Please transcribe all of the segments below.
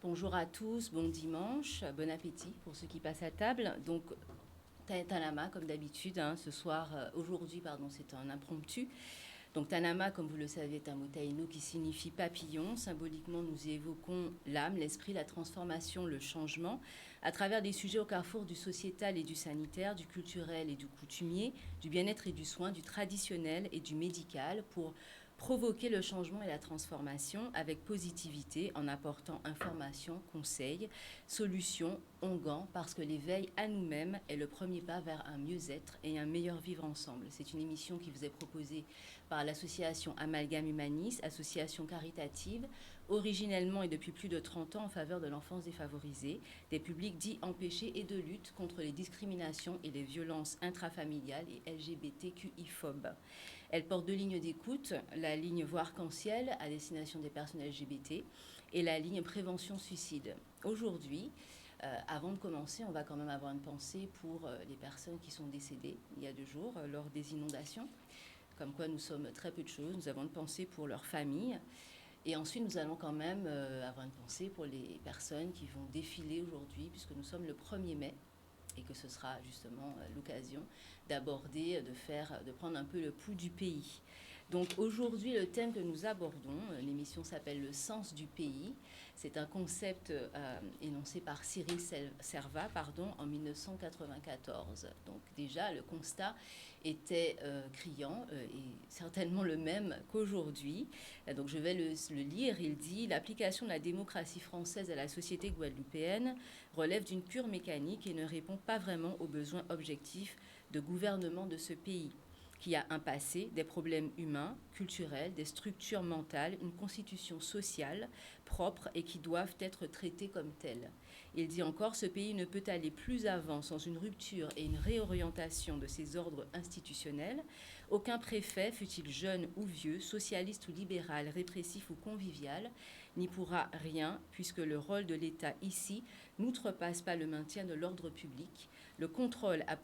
Bonjour à tous, bon dimanche, bon appétit pour ceux qui passent à table. Donc, Tanama, comme d'habitude, ce soir, aujourd'hui, c'est un impromptu. Donc, Tanama, comme vous le savez, est un mot taïno qui signifie papillon. Symboliquement, nous y évoquons l'âme, l'esprit, la transformation, le changement, à travers des sujets au carrefour du sociétal et du sanitaire, du culturel et du coutumier, du bien-être et du soin, du traditionnel et du médical, pour provoquer le changement et la transformation avec positivité en apportant information, conseils, solutions, onguents, parce que l'éveil à nous-mêmes est le premier pas vers un mieux-être et un meilleur vivre ensemble. C'est une émission qui vous est proposée par l'association Amalgame Humanis, association caritative, originellement et depuis plus de 30 ans en faveur de l'enfance défavorisée, des publics dits empêchés et de lutte contre les discriminations et les violences intrafamiliales et LGBTQI-phobes. Elle porte 2 lignes d'écoute, la ligne Voix arc-en-ciel à destination des personnes LGBT et la ligne Prévention suicide. Aujourd'hui, avant de commencer, on va quand même avoir une pensée pour les personnes qui sont décédées il y a 2 jours lors des inondations, comme quoi nous sommes très peu de choses. Nous avons une pensée pour leurs familles. Et ensuite, nous allons quand même avoir une pensée pour les personnes qui vont défiler aujourd'hui, puisque nous sommes le 1er mai, et que ce sera justement l'occasion d'aborder, de prendre un peu le pouls du pays. Donc aujourd'hui, le thème que nous abordons, l'émission s'appelle Le sens du pays. C'est un concept énoncé par Cyril Servat en 1994. Donc déjà, le constat était criant et certainement le même qu'aujourd'hui. Donc je vais le lire. Il dit « L'application de la démocratie française à la société guadeloupéenne relève d'une pure mécanique et ne répond pas vraiment aux besoins objectifs de gouvernement de ce pays, qui a un passé, des problèmes humains, culturels, des structures mentales, une constitution sociale propre et qui doivent être traitées comme telles. Il dit encore, ce pays ne peut aller plus avant sans une rupture et une réorientation de ses ordres institutionnels. Aucun préfet, fût-il jeune ou vieux, socialiste ou libéral, répressif ou convivial, n'y pourra rien, puisque le rôle de l'État ici n'outrepasse pas le maintien de l'ordre public, le contrôle a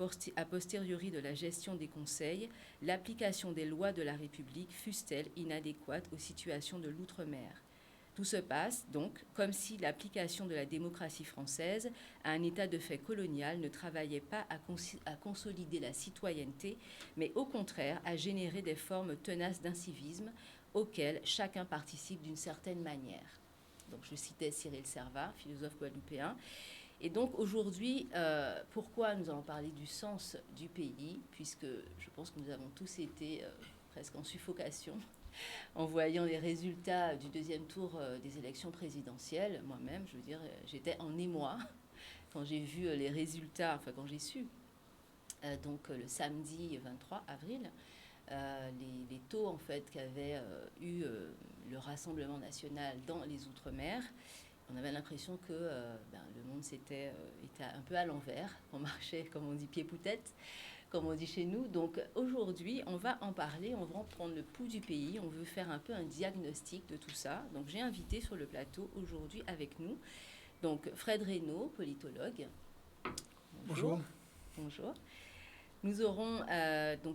posteriori de la gestion des conseils, l'application des lois de la République, fussent-elles inadéquates aux situations de l'outre-mer. Tout se passe donc comme si l'application de la démocratie française à un état de fait colonial ne travaillait pas à consolider la citoyenneté, mais au contraire à générer des formes tenaces d'incivisme auxquelles chacun participe d'une certaine manière. » Donc je citais Cyril Servat, philosophe guadeloupéen. Et donc aujourd'hui, pourquoi nous allons parler du sens du pays, puisque je pense que nous avons tous été presque en suffocation en voyant les résultats du 2e tour des élections présidentielles. Moi-même, je veux dire, j'étais en émoi quand j'ai vu les résultats, quand j'ai su, donc le samedi 23 avril, les taux en fait qu'avait eu le Rassemblement national dans les Outre-mer. On avait l'impression que le monde était un peu à l'envers, qu'on marchait, comme on dit, pied-pou-tête, comme on dit chez nous. Donc aujourd'hui, on va en parler, on va en prendre le pouls du pays, on veut faire un peu un diagnostic de tout ça. Donc j'ai invité sur le plateau aujourd'hui avec nous donc Fred Reynaud, politologue. Bonjour. Bonjour. Nous aurons,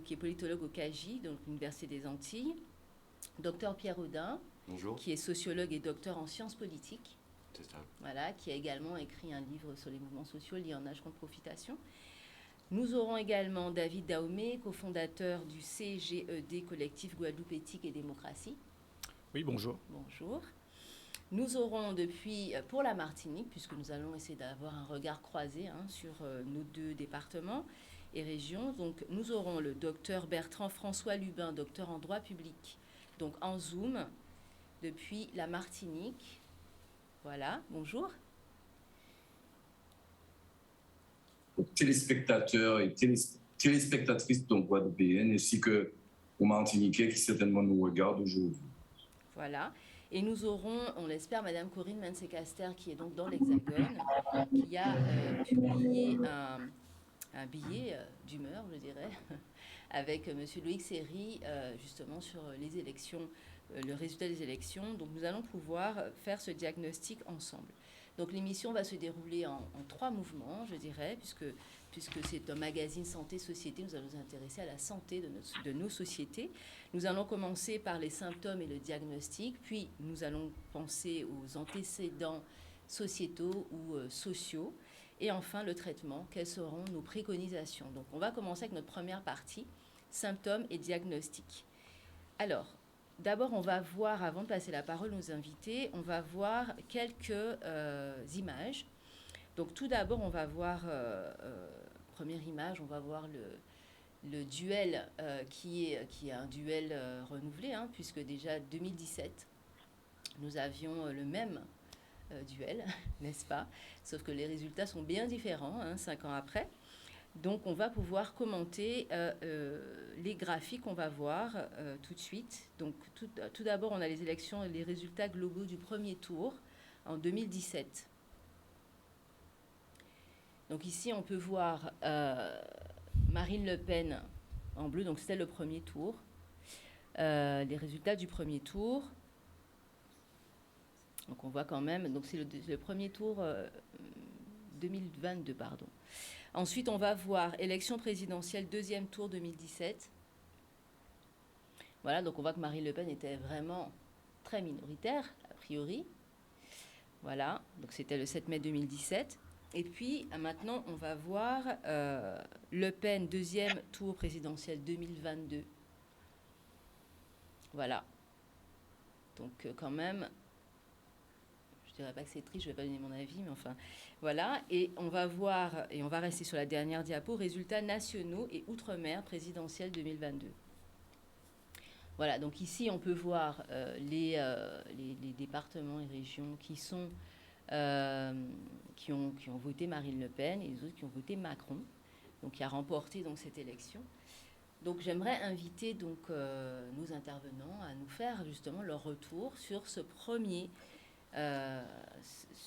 qui est politologue au CAGI, donc l'Université des Antilles, docteur Pierre Audin, bonjour, qui est sociologue et docteur en sciences politiques. C'est ça. Voilà, qui a également écrit un livre sur les mouvements sociaux liés en âge contre profitation. Nous aurons également David Daomé, cofondateur du CGED, Collectif Guadeloupe Éthique et Démocratie. Oui, bonjour. Bonjour. Nous aurons pour la Martinique, puisque nous allons essayer d'avoir un regard croisé sur nos 2 départements et régions. Donc nous aurons le docteur Bertrand François Lubin, docteur en droit public, donc en Zoom, depuis la Martinique. Voilà, bonjour. Téléspectateurs et téléspectatrices donc guadeloupéennes, ainsi que aux Martiniquais qui certainement nous regardent aujourd'hui. Voilà. Et nous aurons, on l'espère, Madame Corinne Mensecaster, qui est donc dans l'Hexagone, qui a publié un billet d'humeur, je dirais, avec Monsieur Loïc Seri, justement sur les élections, le résultat des élections. Donc nous allons pouvoir faire ce diagnostic ensemble. Donc l'émission va se dérouler en 3 mouvements, je dirais, puisque c'est un magazine santé-société, nous allons nous intéresser à la santé de nos sociétés. Nous allons commencer par les symptômes et le diagnostic, puis nous allons penser aux antécédents sociétaux ou sociaux, et enfin le traitement, quelles seront nos préconisations. Donc on va commencer avec notre première partie, symptômes et diagnostic. Alors, d'abord, on va voir, avant de passer la parole aux invités, on va voir quelques images. Donc tout d'abord, on va voir, première image, on va voir le duel qui est un duel renouvelé, hein, puisque déjà 2017, nous avions le même duel, n'est-ce pas? Sauf que les résultats sont bien différents, hein, 5 ans après. Donc on va pouvoir commenter les graphiques qu'on va voir tout de suite. Donc tout d'abord, on a les élections et les résultats globaux du premier tour en 2017. Donc ici, on peut voir Marine Le Pen en bleu, donc c'était le premier tour. Les résultats du premier tour. Donc on voit quand même, donc c'est le premier tour 2022, pardon. Ensuite, on va voir élection présidentielle, deuxième tour 2017. Voilà, donc on voit que Marine Le Pen était vraiment très minoritaire, a priori. Voilà, donc c'était le 7 mai 2017. Et puis, maintenant, on va voir Le Pen, deuxième tour présidentiel 2022. Voilà. Donc, quand même, je ne dirais pas que c'est triste, je ne vais pas donner mon avis, mais enfin, voilà. Et on va voir, et on va rester sur la dernière diapo, résultats nationaux et outre-mer présidentielle 2022. Voilà, donc ici, on peut voir les départements et régions qui ont voté Marine Le Pen et les autres qui ont voté Macron, donc qui a remporté donc cette élection. Donc j'aimerais inviter donc nos intervenants à nous faire justement leur retour sur ce premier,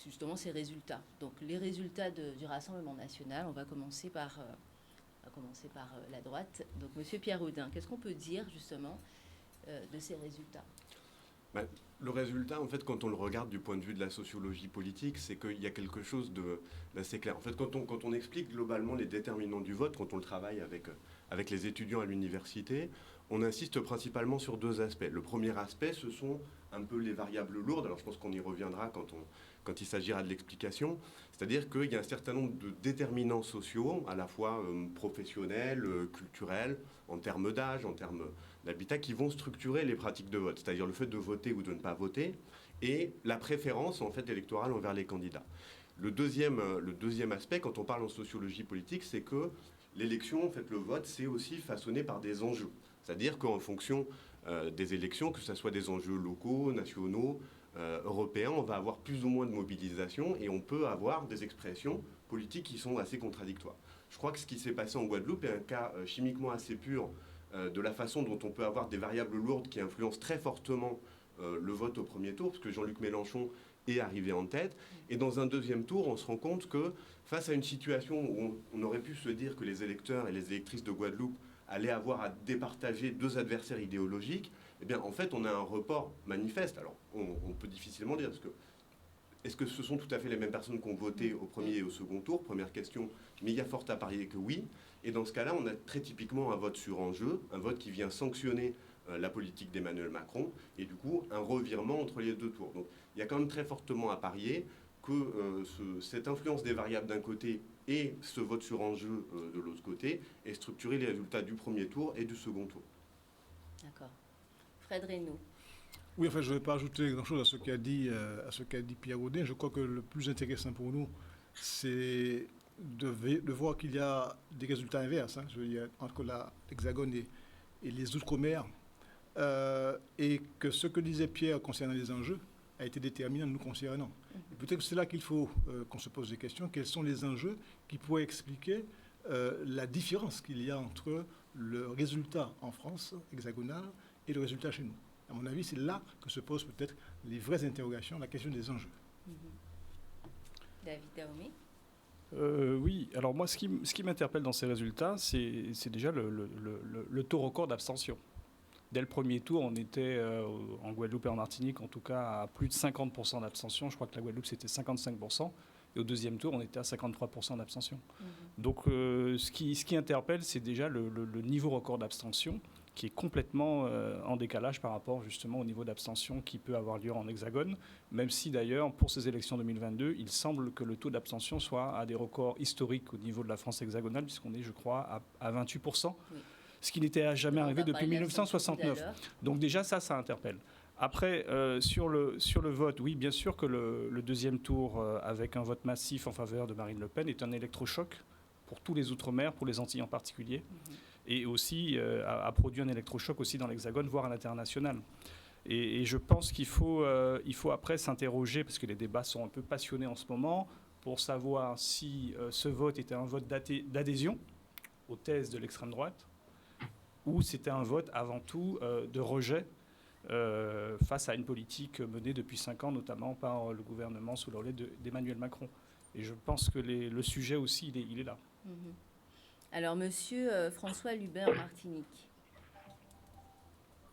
justement ces résultats. Donc les résultats du Rassemblement national, on va commencer par la droite. Donc Monsieur Pierre Oudin, qu'est-ce qu'on peut dire justement de ces résultats? Le résultat, en fait, quand on le regarde du point de vue de la sociologie politique, c'est qu'il y a quelque chose d'assez clair. En fait, quand on explique globalement les déterminants du vote, quand on le travaille avec les étudiants à l'université, on insiste principalement sur 2 aspects. Le premier aspect, ce sont un peu les variables lourdes. Alors, je pense qu'on y reviendra quand il s'agira de l'explication. C'est-à-dire qu'il y a un certain nombre de déterminants sociaux, à la fois professionnels, culturels, en termes d'âge, en termes d'habitat, qui vont structurer les pratiques de vote, c'est-à-dire le fait de voter ou de ne pas voter, et la préférence en fait électorale envers les candidats. Le deuxième aspect, quand on parle en sociologie politique, c'est que l'élection, en fait, le vote, c'est aussi façonné par des enjeux. C'est-à-dire qu'en fonction des élections, que ce soit des enjeux locaux, nationaux, européens, on va avoir plus ou moins de mobilisation et on peut avoir des expressions politiques qui sont assez contradictoires. Je crois que ce qui s'est passé en Guadeloupe est un cas chimiquement assez pur de la façon dont on peut avoir des variables lourdes qui influencent très fortement le vote au premier tour, parce que Jean-Luc Mélenchon est arrivé en tête. Et dans un deuxième tour, on se rend compte que face à une situation où on aurait pu se dire que les électeurs et les électrices de Guadeloupe allaient avoir à départager 2 adversaires idéologiques, eh bien, en fait, on a un report manifeste. Alors, on peut difficilement dire, parce que est-ce que ce sont tout à fait les mêmes personnes qui ont voté au premier et au second tour? Première question, mais il y a fort à parier que oui. Et dans ce cas-là, on a très typiquement un vote sur enjeu, un vote qui vient sanctionner la politique d'Emmanuel Macron, et du coup, un revirement entre les 2 tours. Donc, il y a quand même très fortement à parier que cette influence des variables d'un côté et ce vote sur enjeu de l'autre côté ait structuré les résultats du premier tour et du second tour. D'accord. Fred Reynaud. Oui, enfin, je ne vais pas ajouter grand-chose à ce qu'a dit Pierre Oudin. Je crois que le plus intéressant pour nous, c'est de voir qu'il y a des résultats inverses, hein, entre l'Hexagone et les Outre-mer, et que ce que disait Pierre concernant les enjeux a été déterminant nous concernant. Et peut-être que c'est là qu'il faut qu'on se pose des questions. Quels sont les enjeux qui pourraient expliquer la différence qu'il y a entre le résultat en France hexagonale et le résultat chez nous? À mon avis, c'est là que se posent peut-être les vraies interrogations, la question des enjeux. David Dahomey. Oui, alors moi, ce qui m'interpelle dans ces résultats, c'est déjà le taux record d'abstention. Dès le premier tour, on était en Guadeloupe et en Martinique, en tout cas, à plus de 50% d'abstention. Je crois que la Guadeloupe, c'était 55%. Et au deuxième tour, on était à 53% d'abstention. Donc, ce qui interpelle, c'est déjà le niveau record d'abstention, qui est complètement en décalage par rapport justement au niveau d'abstention qui peut avoir lieu en Hexagone, même si d'ailleurs, pour ces élections 2022, il semble que le taux d'abstention soit à des records historiques au niveau de la France hexagonale, puisqu'on est, je crois, à 28%, oui. Ce qui n'était jamais arrivé depuis 1969. Donc déjà, ça interpelle. Après, sur le vote, oui, bien sûr que le deuxième tour, avec un vote massif en faveur de Marine Le Pen, est un électrochoc pour tous les Outre-mer, pour les Antilles en particulier. Et aussi a produit un électrochoc aussi dans l'Hexagone, voire à l'international. Et je pense qu'il faut après s'interroger, parce que les débats sont un peu passionnés en ce moment, pour savoir si ce vote était un vote d'adhésion aux thèses de l'extrême droite, ou c'était un vote avant tout de rejet face à une politique menée depuis 5 ans, notamment par le gouvernement sous le relais d'Emmanuel Macron. Et je pense que le sujet aussi, il est là. Alors, monsieur François Lubin, en Martinique.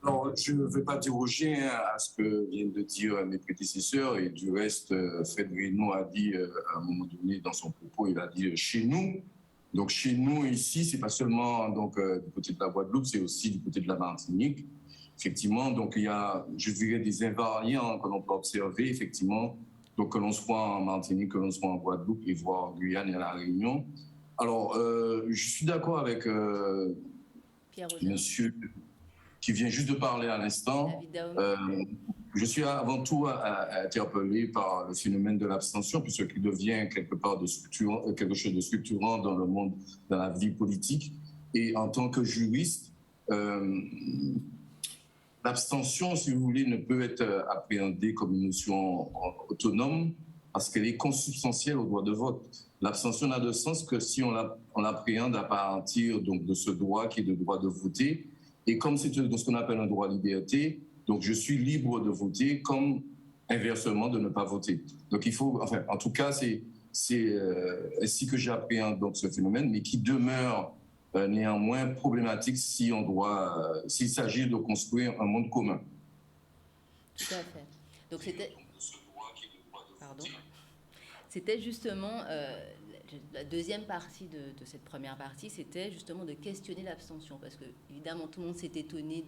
Alors, je ne vais pas déroger à ce que viennent de dire mes prédécesseurs. Et du reste, Fred Reynaud a dit à un moment donné dans son propos, il a dit chez nous. Donc, chez nous, ici, c'est pas seulement donc, du côté de la Guadeloupe, c'est aussi du côté de la Martinique. Effectivement, donc il y a, je dirais, des invariants que l'on peut observer, effectivement, donc que l'on soit en Martinique, que l'on soit en Guadeloupe, et voire en Guyane et à La Réunion. Alors, je suis d'accord avec monsieur qui vient juste de parler à l'instant. Je suis avant tout interpellé par le phénomène de l'abstention, puisque qui devient quelque chose de structurant dans le monde, dans la vie politique. Et en tant que juriste, l'abstention, si vous voulez, ne peut être appréhendée comme une notion autonome parce qu'elle est consubstantielle au droit de vote. L'abstention n'a de sens que si on l'appréhende à partir donc, de ce droit qui est le droit de voter. Et comme c'est ce qu'on appelle un droit à liberté, donc je suis libre de voter comme inversement de ne pas voter. Donc il faut, enfin, en tout cas, c'est ainsi que j'appréhende donc ce phénomène, mais qui demeure néanmoins problématique si s'il s'agit de construire un monde commun. Tout à fait. Donc c'était justement la deuxième partie de cette première partie, c'était justement de questionner l'abstention, parce que évidemment tout le monde s'est étonné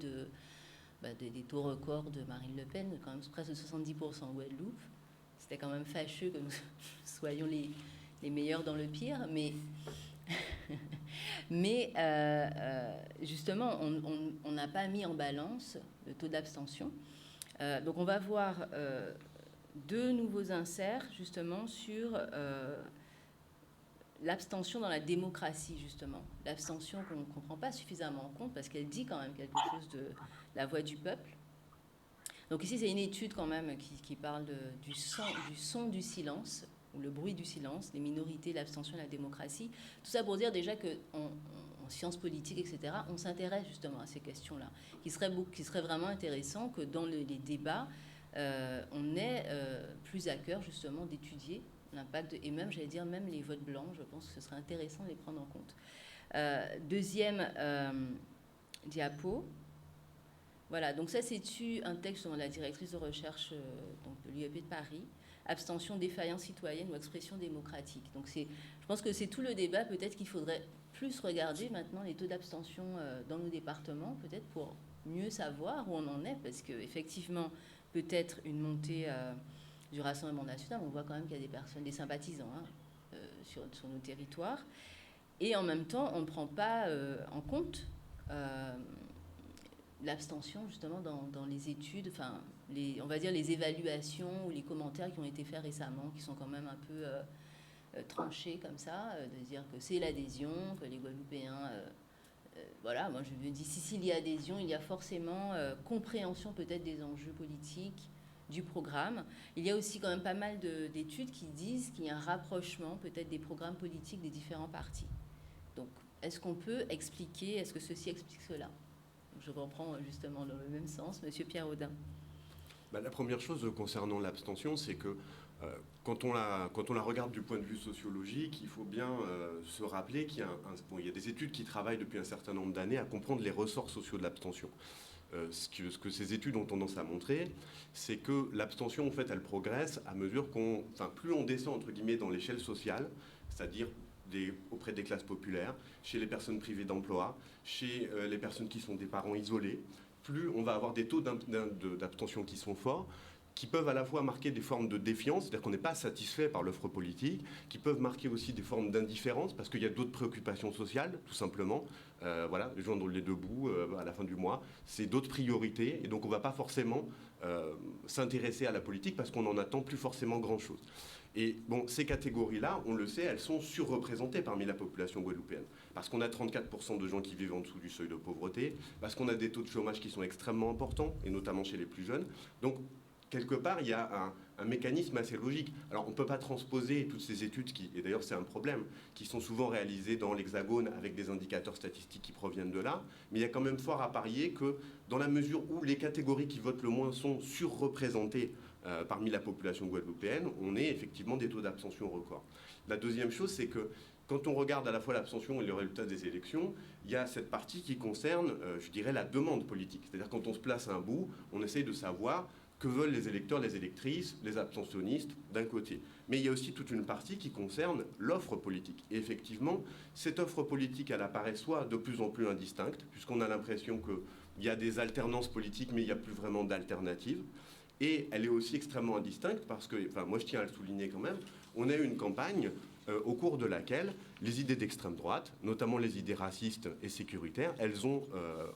des taux records de Marine Le Pen, quand même presque 70% en Guadeloupe. C'était quand même fâcheux que nous soyons les meilleurs dans le pire, mais justement, on n'a pas mis en balance le taux d'abstention. Donc on va voir deux nouveaux inserts justement sur l'abstention dans la démocratie, justement. L'abstention qu'on ne comprend pas suffisamment en compte parce qu'elle dit quand même quelque chose de la voix du peuple. Donc ici, c'est une étude quand même qui parle du son du silence, ou le bruit du silence, les minorités, l'abstention et la démocratie. Tout ça pour dire déjà qu'en sciences politiques, etc., on s'intéresse justement à ces questions-là, qui serait vraiment intéressant que dans les débats, on ait plus à cœur justement d'étudier l'impact, et même, j'allais dire, même les votes blancs, je pense que ce serait intéressant de les prendre en compte. Deuxième diapo. Voilà, donc ça, c'est un texte de la directrice de recherche donc de l'UEP de Paris, abstention, défaillance citoyenne ou expression démocratique. Donc je pense que c'est tout le débat, peut-être qu'il faudrait plus regarder maintenant les taux d'abstention dans nos départements, peut-être pour mieux savoir où on en est, parce qu'effectivement, peut-être une montée du Rassemblement national, on voit quand même qu'il y a des personnes, des sympathisants sur nos territoires, et en même temps, on ne prend pas en compte l'abstention justement dans les études, enfin, on va dire les évaluations ou les commentaires qui ont été faits récemment, qui sont quand même un peu tranchés comme ça, de dire que c'est l'adhésion, que les Guadeloupéens... voilà, moi je me dis, s'il y a adhésion, il y a forcément compréhension peut-être des enjeux politiques, du programme. Il y a aussi quand même pas mal d'études qui disent qu'il y a un rapprochement peut-être des programmes politiques des différents partis. Donc, est-ce qu'on peut expliquer, est-ce que ceci explique cela ? Je reprends justement dans le même sens. Monsieur Pierre Audin. La première chose concernant l'abstention, c'est que quand on la regarde du point de vue sociologique, il faut bien se rappeler qu'il y a, il y a des études qui travaillent depuis un certain nombre d'années à comprendre les ressorts sociaux de l'abstention. Ce que ces études ont tendance à montrer, c'est que l'abstention, en fait, elle progresse à mesure plus on descend, entre guillemets, dans l'échelle sociale, c'est-à-dire auprès des classes populaires, chez les personnes privées d'emploi, chez les personnes qui sont des parents isolés, plus on va avoir des taux d'abstention qui sont forts, qui peuvent à la fois marquer des formes de défiance, c'est-à-dire qu'on n'est pas satisfait par l'offre politique, qui peuvent marquer aussi des formes d'indifférence, parce qu'il y a d'autres préoccupations sociales, tout simplement. Voilà, joindre les deux bouts à la fin du mois, c'est d'autres priorités, et donc on ne va pas forcément s'intéresser à la politique, parce qu'on n'en attend plus forcément grand-chose. Et bon, ces catégories-là, on le sait, elles sont surreprésentées parmi la population guadeloupéenne. Parce qu'on a 34% de gens qui vivent en dessous du seuil de pauvreté, parce qu'on a des taux de chômage qui sont extrêmement importants, et notamment chez les plus jeunes. Donc, quelque part, il y a un mécanisme assez logique. Alors, on ne peut pas transposer toutes ces études, et d'ailleurs c'est un problème, qui sont souvent réalisées dans l'Hexagone avec des indicateurs statistiques qui proviennent de là, mais il y a quand même fort à parier que dans la mesure où les catégories qui votent le moins sont surreprésentées parmi la population guadeloupéenne, on est effectivement des taux d'abstention records. La deuxième chose, c'est que quand on regarde à la fois l'abstention et le résultat des élections, il y a cette partie qui concerne, je dirais, la demande politique. C'est-à-dire quand on se place à un bout, on essaye de savoir que veulent les électeurs, les électrices, les abstentionnistes d'un côté. Mais il y a aussi toute une partie qui concerne l'offre politique. Et effectivement, cette offre politique, elle apparaît soit de plus en plus indistincte, puisqu'on a l'impression qu'il y a des alternances politiques, mais il n'y a plus vraiment d'alternatives. Et elle est aussi extrêmement indistincte parce que, moi je tiens à le souligner quand même, on a eu une campagne au cours de laquelle les idées d'extrême droite, notamment les idées racistes et sécuritaires, elles ont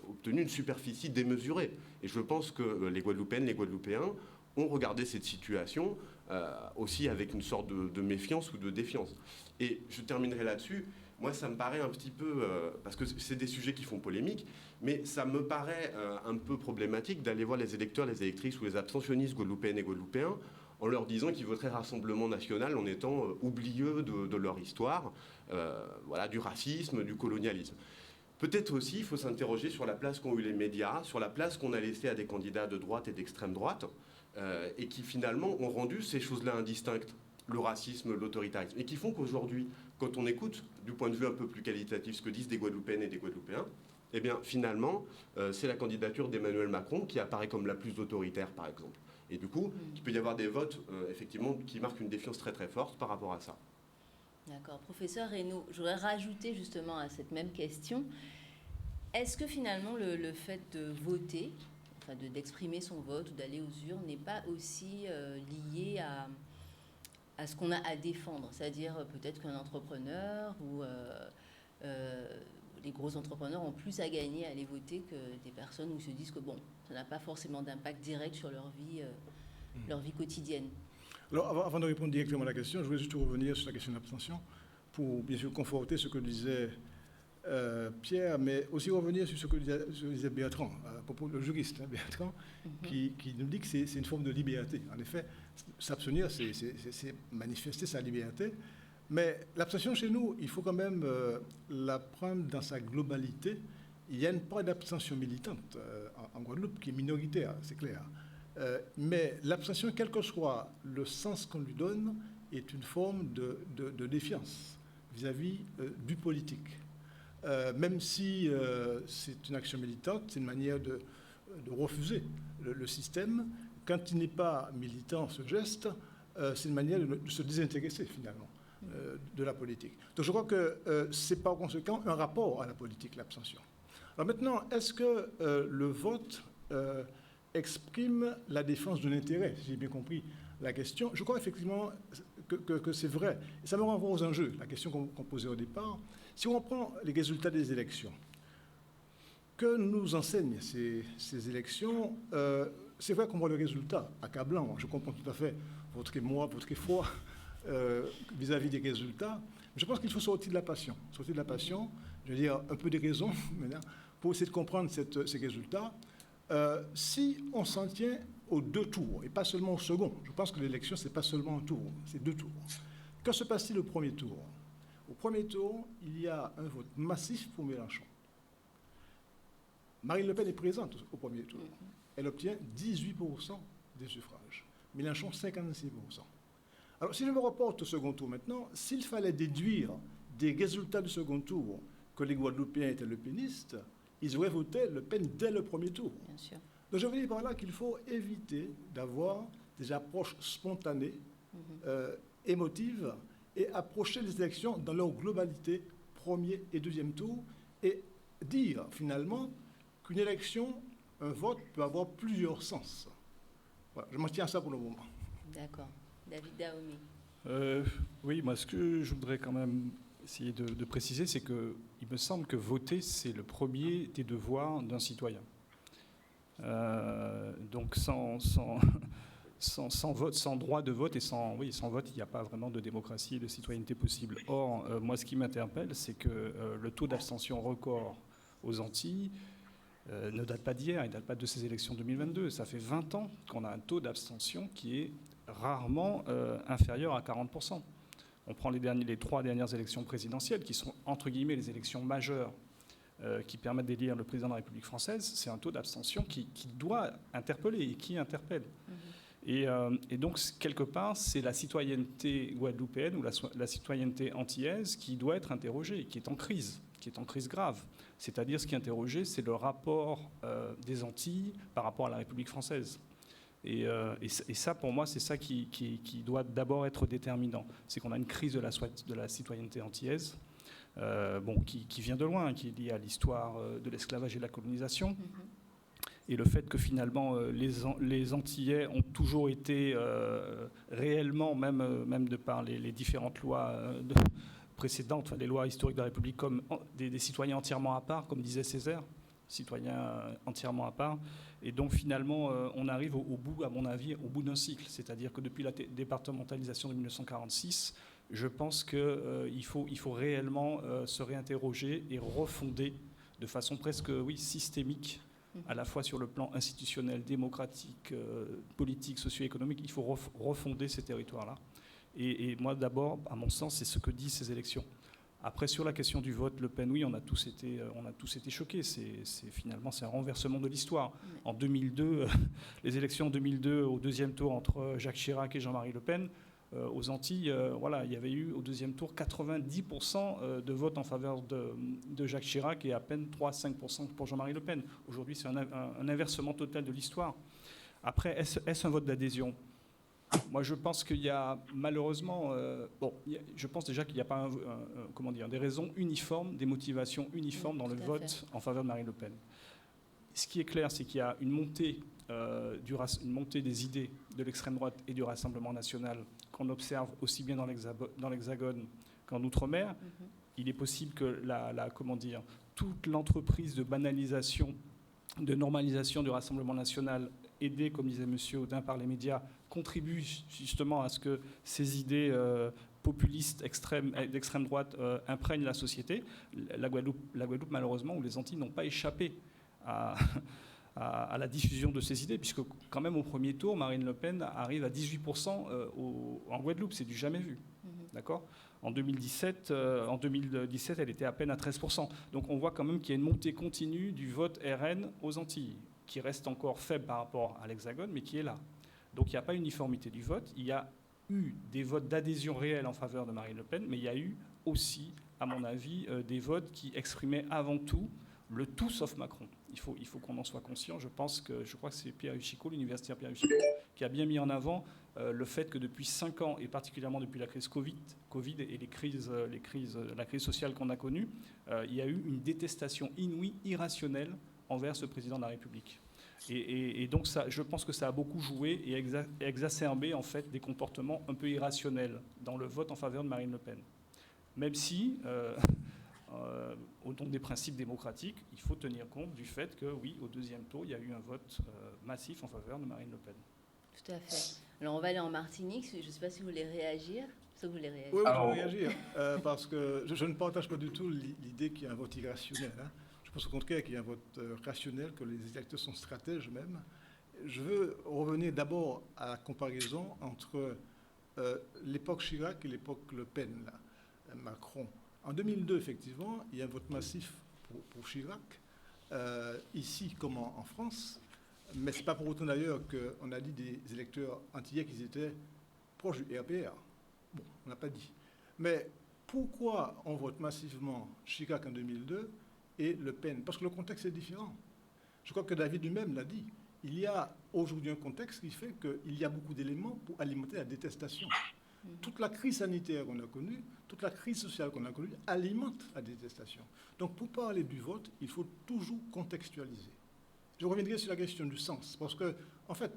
obtenu une superficie démesurée. Et je pense que les Guadeloupéennes, les Guadeloupéens ont regardé cette situation aussi avec une sorte de méfiance ou de défiance. Et je terminerai là-dessus. Moi, ça me paraît un petit peu, parce que c'est des sujets qui font polémique, mais ça me paraît un peu problématique d'aller voir les électeurs, les électrices ou les abstentionnistes guadeloupéennes et guadeloupéens en leur disant qu'ils voteraient Rassemblement National en étant oublieux de leur histoire, voilà, du racisme, du colonialisme. Peut-être aussi, il faut s'interroger sur la place qu'ont eu les médias, sur la place qu'on a laissée à des candidats de droite et d'extrême droite, et qui finalement ont rendu ces choses-là indistinctes, le racisme, l'autoritarisme, et qui font qu'aujourd'hui, quand on écoute du point de vue un peu plus qualitatif ce que disent des Guadeloupéennes et des Guadeloupéens, eh bien finalement, c'est la candidature d'Emmanuel Macron qui apparaît comme la plus autoritaire, par exemple. Et du coup, il peut y avoir des votes, effectivement, qui marquent une défiance très très forte par rapport à ça. D'accord. Professeur Reynaud, je voudrais rajouter justement à cette même question, est-ce que finalement le fait de voter, enfin d'exprimer son vote ou d'aller aux urnes n'est pas aussi lié à ce qu'on a à défendre, c'est-à-dire peut-être qu'un entrepreneur ou les gros entrepreneurs ont plus à gagner à aller voter que des personnes où ils se disent que bon, ça n'a pas forcément d'impact direct sur leur vie quotidienne. Alors, avant de répondre directement à la question, je voulais juste revenir sur la question de l'abstention pour bien sûr conforter ce que disait Pierre, mais aussi revenir sur ce que disait Bertrand, à propos du juriste, Bertrand, qui nous dit que c'est une forme de liberté. En effet, s'abstenir, c'est manifester sa liberté, mais l'abstention chez nous, il faut quand même la prendre dans sa globalité. Il y a une part d'abstention militante en Guadeloupe qui est minoritaire, c'est clair. Mais l'abstention, quel que soit le sens qu'on lui donne, est une forme de défiance vis-à-vis du politique. Même si c'est une action militante, c'est une manière de refuser le système. Quand il n'est pas militant, ce geste, c'est une manière de se désintéresser finalement de la politique. Donc je crois que c'est par conséquent un rapport à la politique, l'abstention. Alors maintenant, est-ce que le vote exprime la défense d'un intérêt, si j'ai bien compris la question? Je crois effectivement que c'est vrai. Et ça me renvoie aux enjeux, la question qu'on posait au départ. Si on prend les résultats des élections, que nous enseignent ces élections, c'est vrai qu'on voit le résultat accablant. Je comprends tout à fait votre émoi, votre effroi vis-à-vis des résultats. Je pense qu'il faut sortir de la passion. Sortir de la passion, je veux dire un peu des raisons maintenant, pour essayer de comprendre ces résultats. Si on s'en tient aux deux tours, et pas seulement au second, je pense que l'élection, ce n'est pas seulement un tour, c'est deux tours. Que se passe-t-il au premier tour? Au premier tour, il y a un vote massif pour Mélenchon. Marine Le Pen est présente au premier tour. Elle obtient 18% des suffrages. Mélenchon, 56%. Alors, si je me reporte au second tour maintenant, s'il fallait déduire des résultats du second tour que les Guadeloupéens étaient le pénistes, ils auraient voté Le Pen dès le premier tour. Bien sûr. Donc, je veux dire par là qu'il faut éviter d'avoir des approches spontanées, émotives, et approcher les élections dans leur globalité, premier et deuxième tour, et dire finalement qu'une élection, un vote peut avoir plusieurs sens. Voilà, je m'en tiens à ça pour le moment. D'accord. David Dahomey. Oui, moi, ce que je voudrais quand même essayer de préciser, c'est qu'il me semble que voter, c'est le premier des devoirs d'un citoyen. Donc, sans vote, sans droit de vote et sans vote, il n'y a pas vraiment de démocratie et de citoyenneté possible. Or, moi, ce qui m'interpelle, c'est que le taux d'abstention record aux Antilles ne date pas d'hier, il ne date pas de ces élections 2022. Ça fait 20 ans qu'on a un taux d'abstention qui est rarement inférieur à 40%. On prend les 3 dernières élections présidentielles, qui sont entre guillemets les élections majeures qui permettent d'élire le président de la République française. C'est un taux d'abstention qui doit interpeller et qui interpelle. Et donc, quelque part, c'est la citoyenneté guadeloupéenne ou la citoyenneté antillaise qui doit être interrogée, qui est en crise grave. C'est-à-dire, ce qui est interrogé, c'est le rapport des Antilles par rapport à la République française. Et ça, pour moi, c'est ça qui doit d'abord être déterminant. C'est qu'on a une crise de la citoyenneté antillaise, qui vient de loin, qui est liée à l'histoire de l'esclavage et de la colonisation. Et le fait que finalement les Antillais ont toujours été réellement, même de par les différentes lois précédentes, enfin, les lois historiques de la République, comme des citoyens entièrement à part, comme disait Césaire, citoyens entièrement à part. Et donc finalement, on arrive au bout, à mon avis, au bout d'un cycle. C'est-à-dire que depuis la départementalisation de 1946, je pense qu'il faut réellement se réinterroger et refonder de façon presque systémique, à la fois sur le plan institutionnel, démocratique, politique, socio-économique. Il faut refonder ces territoires-là. Et moi, d'abord, à mon sens, c'est ce que disent ces élections. Après, sur la question du vote, Le Pen, oui, on a tous été choqués. Finalement, c'est un renversement de l'histoire. En 2002, les élections en 2002, au deuxième tour entre Jacques Chirac et Jean-Marie Le Pen, aux Antilles, il y avait eu au deuxième tour 90% de votes en faveur de Jacques Chirac et à peine 3-5% pour Jean-Marie Le Pen. Aujourd'hui, c'est un inversement total de l'histoire. Après, est-ce un vote d'adhésion ? Moi, je pense qu'il y a malheureusement... je pense déjà qu'il n'y a pas des raisons uniformes, des motivations uniformes dans le vote en faveur de Marine Le Pen. Ce qui est clair, c'est qu'il y a une montée des idées de l'extrême droite et du Rassemblement national qu'on observe aussi bien dans l'Hexagone qu'en Outre-mer. Il est possible que toute l'entreprise de banalisation, de normalisation du Rassemblement national, aidée, comme disait M. Audin, par les médias, contribue justement à ce que ces idées populistes d'extrême droite imprègnent la société. La Guadeloupe, malheureusement, ou les Antilles n'ont pas échappé à la diffusion de ces idées, puisque quand même au premier tour, Marine Le Pen arrive à 18% en Guadeloupe. C'est du jamais vu. D'accord ? En 2017, elle était à peine à 13%. Donc on voit quand même qu'il y a une montée continue du vote RN aux Antilles, qui reste encore faible par rapport à l'Hexagone, mais qui est là. Donc il n'y a pas uniformité du vote. Il y a eu des votes d'adhésion réelle en faveur de Marine Le Pen, mais il y a eu aussi, à mon avis, des votes qui exprimaient avant tout le tout sauf Macron. Il faut qu'on en soit conscient. Je crois que c'est Pierre Huchicot, l'universitaire Pierre Huchicot, qui a bien mis en avant le fait que depuis 5 ans, et particulièrement depuis la crise Covid et la crise sociale qu'on a connue, il y a eu une détestation inouïe, irrationnelle envers ce président de la République. Et donc je pense que ça a beaucoup joué et exacerbé en fait des comportements un peu irrationnels dans le vote en faveur de Marine Le Pen. Même si, au nom des principes démocratiques, il faut tenir compte du fait que oui, au deuxième tour, il y a eu un vote massif en faveur de Marine Le Pen. Tout à fait. Alors on va aller en Martinique. Je ne sais pas si vous voulez réagir. Oui, je vais réagir, parce que je ne partage pas du tout l'idée qu'il y a un vote irrationnel. Je pense au contraire qu'il y a un vote rationnel, que les électeurs sont stratèges même. Je veux revenir d'abord à la comparaison entre l'époque Chirac et l'époque Le Pen, Macron. En 2002, effectivement, il y a un vote massif pour Chirac. ici comme en France, mais ce n'est pas pour autant d'ailleurs qu'on a dit des électeurs antillais qu'ils étaient proches du RPR. Bon, on n'a pas dit. Mais pourquoi on vote massivement Chirac en 2002 et Le Pen? Parce que le contexte est différent. Je crois que David lui-même l'a dit. Il y a aujourd'hui un contexte qui fait qu'il y a beaucoup d'éléments pour alimenter la détestation. Toute la crise sanitaire qu'on a connue, toute la crise sociale qu'on a connue alimente la détestation. Donc pour parler du vote, il faut toujours contextualiser. Je reviendrai sur la question du sens, parce que, en fait,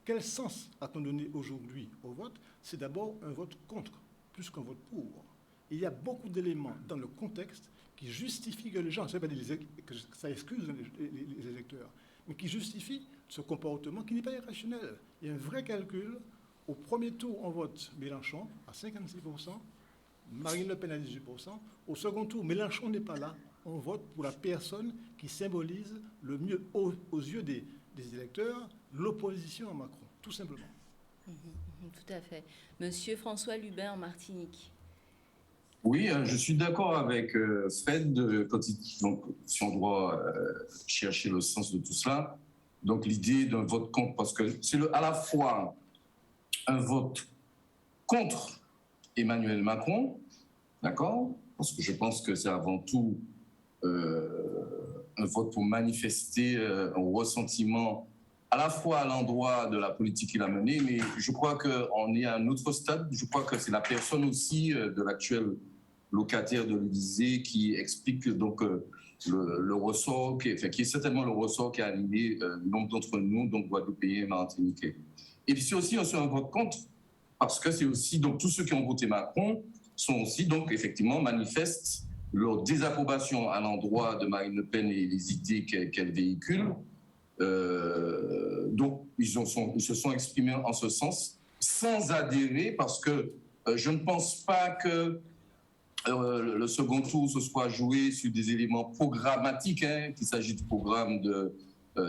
quel sens a-t-on donné aujourd'hui au vote? C'est d'abord un vote contre, plus qu'un vote pour. Il y a beaucoup d'éléments dans le contexte qui justifient que les gens, je ne sais pas dire que ça excuse les électeurs, mais qui justifient ce comportement qui n'est pas irrationnel. Il y a un vrai calcul. Au premier tour, on vote Mélenchon à 56%, Marine Le Pen à 18%. Au second tour, Mélenchon n'est pas là. On vote pour la personne qui symbolise le mieux aux yeux des électeurs l'opposition à Macron, tout simplement. Tout à fait. Monsieur François Lubin en Martinique. Oui, je suis d'accord avec Fred, donc, si on doit chercher le sens de tout cela. Donc l'idée d'un vote contre, parce que c'est à la fois un vote contre Emmanuel Macron, d'accord? Parce que je pense que c'est avant tout un vote pour manifester un ressentiment à la fois à l'endroit de la politique qu'il a menée, mais je crois qu'on est à un autre stade. Je crois que c'est la personne aussi de l'actuel locataire de l'Élysée qui explique donc le ressort, qui est certainement le ressort qui a animé nombre d'entre nous, donc Guadeloupéens et Martiniquais. Et puis c'est aussi un vote contre, parce que c'est aussi, donc tous ceux qui ont voté Macron sont aussi, donc effectivement, manifestent leur désapprobation à l'endroit de Marine Le Pen et les idées qu'elle véhicule. Donc ils se sont exprimés en ce sens, sans adhérer, parce que je ne pense pas que le second tour se soit joué sur des éléments programmatiques, qu'il s'agit du programme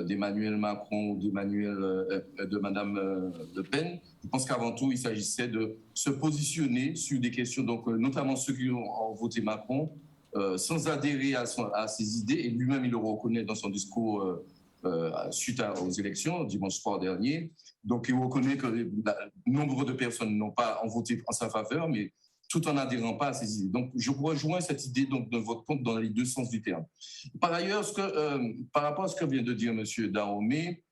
d'Emmanuel Macron ou de Madame Le Pen. Je pense qu'avant tout, il s'agissait de se positionner sur des questions, donc notamment ceux qui ont voté Macron, sans adhérer à ses idées, et lui-même il le reconnaît dans son discours suite aux élections dimanche soir dernier. Donc il reconnaît que nombre de personnes n'ont pas voté en sa faveur, mais tout en n'adhérant pas à ces idées. Donc, je rejoins cette idée d'un vote contre dans les deux sens du terme. Par ailleurs, par rapport à ce que vient de dire M. Dahomey,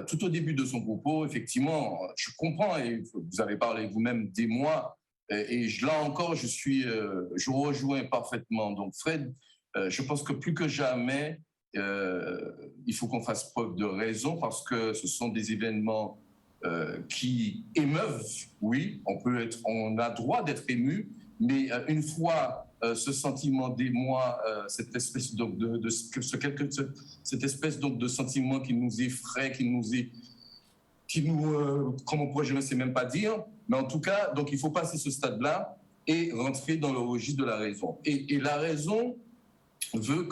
tout au début de son propos, effectivement, je comprends, et vous avez parlé vous-même des mois, et là encore, je rejoins parfaitement. Donc, Fred, je pense que plus que jamais, il faut qu'on fasse preuve de raison, parce que ce sont des événements qui émeuvent. Oui, on a droit d'être ému, mais une fois ce sentiment d'émoi, cette espèce donc cette espèce donc de sentiment qui nous effraie, comment pourrais-je ne sais même pas dire, mais en tout cas, donc il faut passer ce stade-là et rentrer dans le registre de la raison. Et la raison veut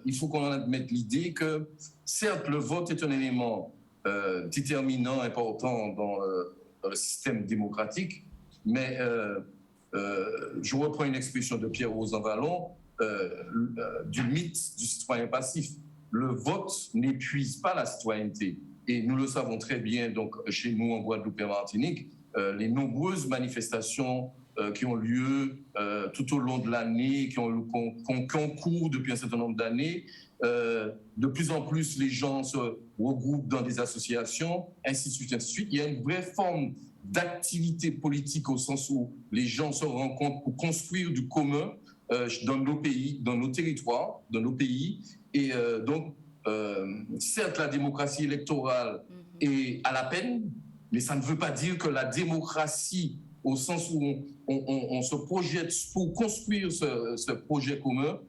il faut qu'on admette l'idée que certes le vote est un élément déterminant, important dans le système démocratique, mais je reprends une expression de Pierre Rosanvallon du mythe du citoyen passif. Le vote n'épuise pas la citoyenneté, et nous le savons très bien. Donc chez nous en Guadeloupe et Martinique, les nombreuses manifestations qui ont lieu tout au long de l'année, qui ont cours depuis un certain nombre d'années. De plus en plus, les gens se regroupent dans des associations, ainsi de suite, ainsi de suite. Il y a une vraie forme d'activité politique au sens où les gens se rencontrent pour construire du commun dans nos pays, dans nos territoires, dans nos pays. Et donc, certes, la démocratie électorale est à la peine, mais ça ne veut pas dire que la démocratie, au sens où on se projette pour construire ce projet commun,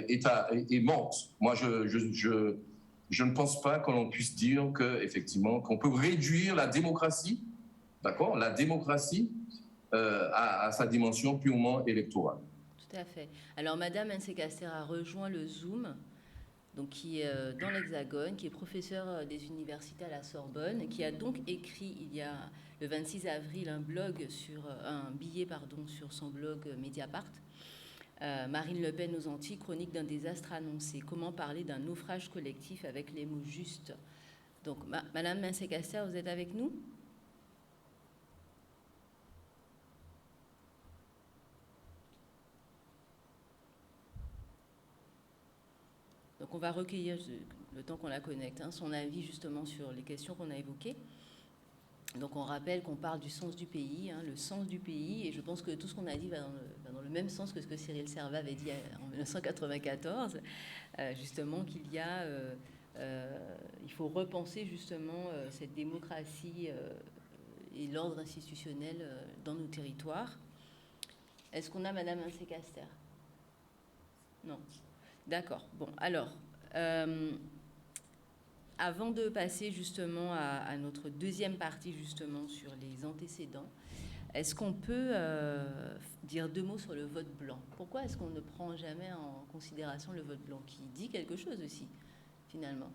est morte. Moi, je ne pense pas qu'on puisse dire qu'effectivement, qu'on peut réduire la démocratie, d'accord, la démocratie à sa dimension purement électorale. Tout à fait. Alors, Madame Nsecaster a rejoint le Zoom, donc qui est dans l'Hexagone, qui est professeur des universités à la Sorbonne, qui a donc écrit il y a le 26 avril un billet sur son blog Mediapart. Marine Le Pen aux Antilles, chronique d'un désastre annoncé. Comment parler d'un naufrage collectif avec les mots justes? Donc, Madame Mincé-Caster, vous êtes avec nous? Donc, on va recueillir, le temps qu'on la connecte, son avis justement sur les questions qu'on a évoquées. Donc, on rappelle qu'on parle du sens du pays, le sens du pays, et je pense que tout ce qu'on a dit va dans le même sens que ce que Cyril Servat avait dit en 1994, justement qu'il y a, il faut repenser justement cette démocratie et l'ordre institutionnel dans nos territoires. Est-ce qu'on a Madame Mincé-Caster? Non. D'accord. Bon, alors, avant de passer justement à notre deuxième partie justement sur les antécédents, est-ce qu'on peut dire deux mots sur le vote blanc? Pourquoi est-ce qu'on ne prend jamais en considération le vote blanc, qui dit quelque chose aussi, finalement?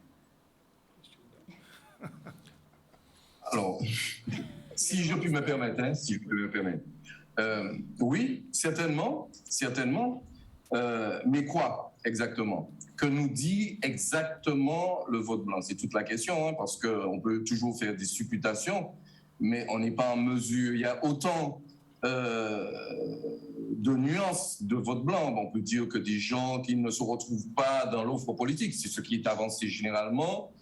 Alors, si je puis me permettre, oui, certainement, mais quoi exactement? Que nous dit exactement le vote blanc? C'est toute la question, parce qu'on peut toujours faire des supputations, mais on n'est pas en mesure. Il y a autant de nuances de vote blanc. On peut dire que des gens qui ne se retrouvent pas dans l'offre politique, c'est ce qui est avancé généralement,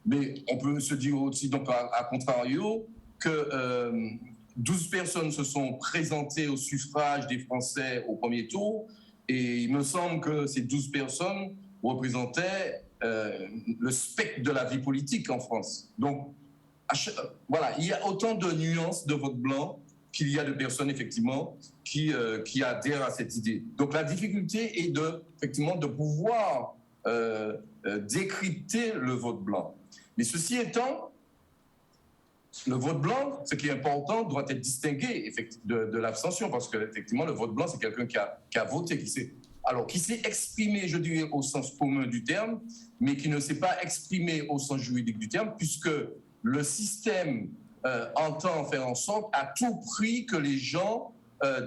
mais on peut se dire aussi, donc à contrario, que 12 personnes se sont présentées au suffrage des Français au premier tour, et il me semble que ces 12 personnes représentaient le spectre de la vie politique en France. Donc, voilà, il y a autant de nuances de vote blanc qu'il y a de personnes, effectivement, qui adhèrent à cette idée. Donc, la difficulté est effectivement, de pouvoir décrypter le vote blanc. Mais ceci étant, le vote blanc, ce qui est important, doit être distingué de l'abstention, parce qu'effectivement, le vote blanc, c'est quelqu'un qui a voté, qui s'est exprimé, je dirais, au sens commun du terme, mais qui ne s'est pas exprimé au sens juridique du terme, puisque le système entend faire en sorte à tout prix que les gens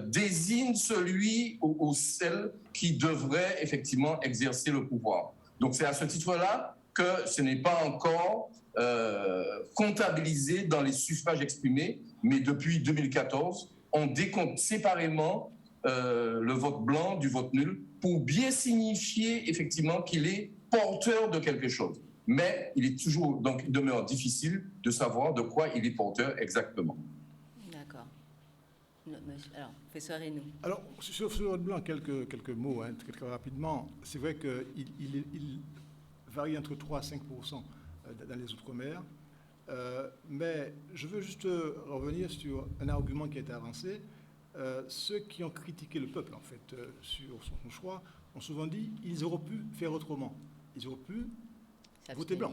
désignent celui ou celle qui devrait effectivement exercer le pouvoir. Donc c'est à ce titre-là que ce n'est pas encore comptabilisé dans les suffrages exprimés, mais depuis 2014, on décompte séparément le vote blanc du vote nul pour bien signifier effectivement qu'il est porteur de quelque chose. Mais il est toujours, donc il demeure difficile de savoir de quoi il est porteur exactement. D'accord. Alors, professeur Hénoux. Alors, sur ce vote blanc, quelques mots, très rapidement. C'est vrai qu'il varie entre 3 à 5% dans les Outre-mer. Mais je veux juste revenir sur un argument qui a été avancé. Ceux qui ont critiqué le peuple, en fait, sur son choix, ont souvent dit qu'ils auraient pu faire autrement. Ils auraient pu voter blanc.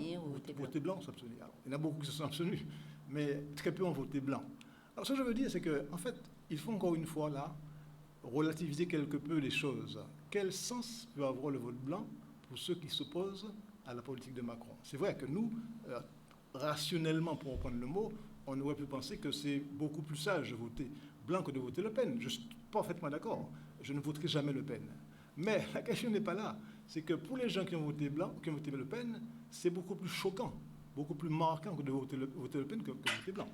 Voter blanc, s'abstenir. Il y en a beaucoup qui se sont abstenus, mais très peu ont voté blanc. Alors, ce que je veux dire, c'est qu'en fait, il faut encore une fois, là, relativiser quelque peu les choses. Quel sens peut avoir le vote blanc pour ceux qui s'opposent à la politique de Macron? C'est vrai que nous, rationnellement, pour reprendre le mot, on aurait pu penser que c'est beaucoup plus sage de voter blanc que de voter Le Pen. Je suis parfaitement d'accord. Je ne voterai jamais Le Pen. Mais la question n'est pas là. C'est que pour les gens qui ont voté blanc, qui ont voté Le Pen, c'est beaucoup plus choquant, beaucoup plus marquant que de voter Le Pen que voter blanc.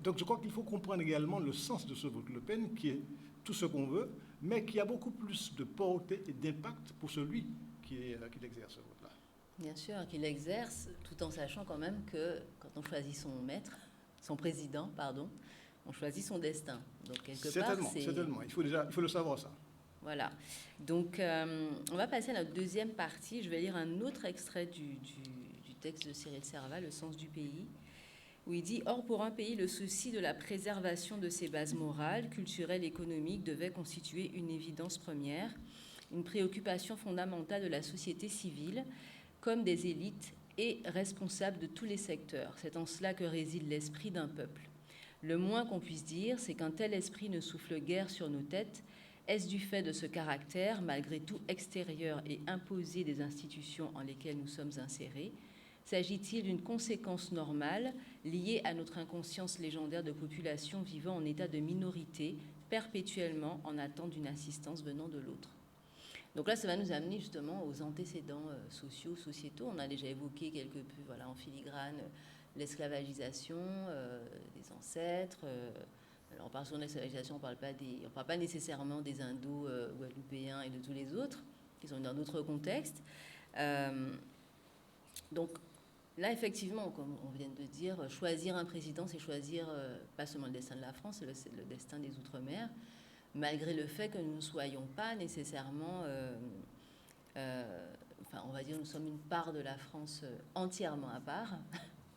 Donc je crois qu'il faut comprendre également le sens de ce vote Le Pen, qui est tout ce qu'on veut, mais qui a beaucoup plus de portée et d'impact pour celui qui exerce ce vote-là. Bien sûr, qu'il exerce, tout en sachant quand même que quand on choisit son président, on choisit son destin. Donc quelque certainement, part, certainement. Il faut le savoir, ça. Voilà. Donc on va passer à notre deuxième partie. Je vais lire un autre extrait du texte de Cyril Servat, Le sens du pays, où il dit « Or, pour un pays, le souci de la préservation de ses bases morales, culturelles, économiques devait constituer une évidence première, une préoccupation fondamentale de la société civile, comme des élites et responsables de tous les secteurs. C'est en cela que réside l'esprit d'un peuple. Le moins qu'on puisse dire, c'est qu'un tel esprit ne souffle guère sur nos têtes. Est-ce du fait de ce caractère, malgré tout extérieur et imposé des institutions en lesquelles nous sommes insérés? S'agit-il d'une conséquence normale liée à notre inconscience légendaire de population vivant en état de minorité, perpétuellement en attente d'une assistance venant de l'autre ?» Donc là, ça va nous amener justement aux antécédents sociaux, sociétaux. On a déjà évoqué quelque peu, voilà, en filigrane, l'esclavagisation des ancêtres. Alors, on parle souvent de l'esclavagisation, on ne parle pas nécessairement des Indo-Guadeloupéens et de tous les autres, qui sont dans d'autres contextes. Donc, là, effectivement, comme on vient de dire, choisir un président, c'est choisir pas seulement le destin de la France, c'est le destin des Outre-mer, malgré le fait que nous ne soyons pas nécessairement, on va dire, nous sommes une part de la France entièrement à part,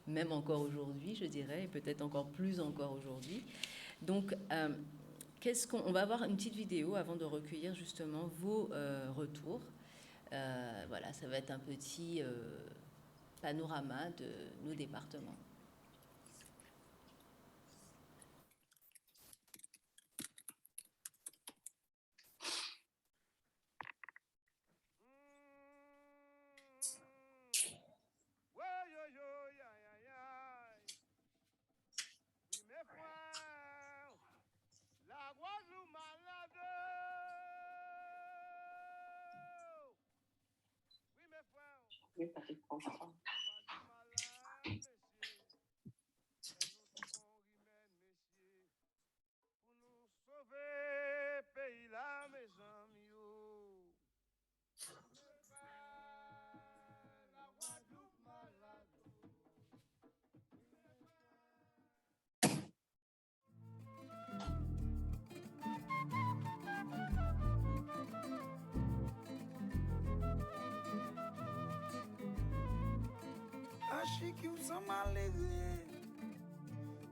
même encore aujourd'hui, je dirais, et peut-être encore plus encore aujourd'hui. Donc, on va voir une petite vidéo avant de recueillir justement vos retours. Voilà, ça va être un petit panorama de nos départements. Que ou sans malheureux,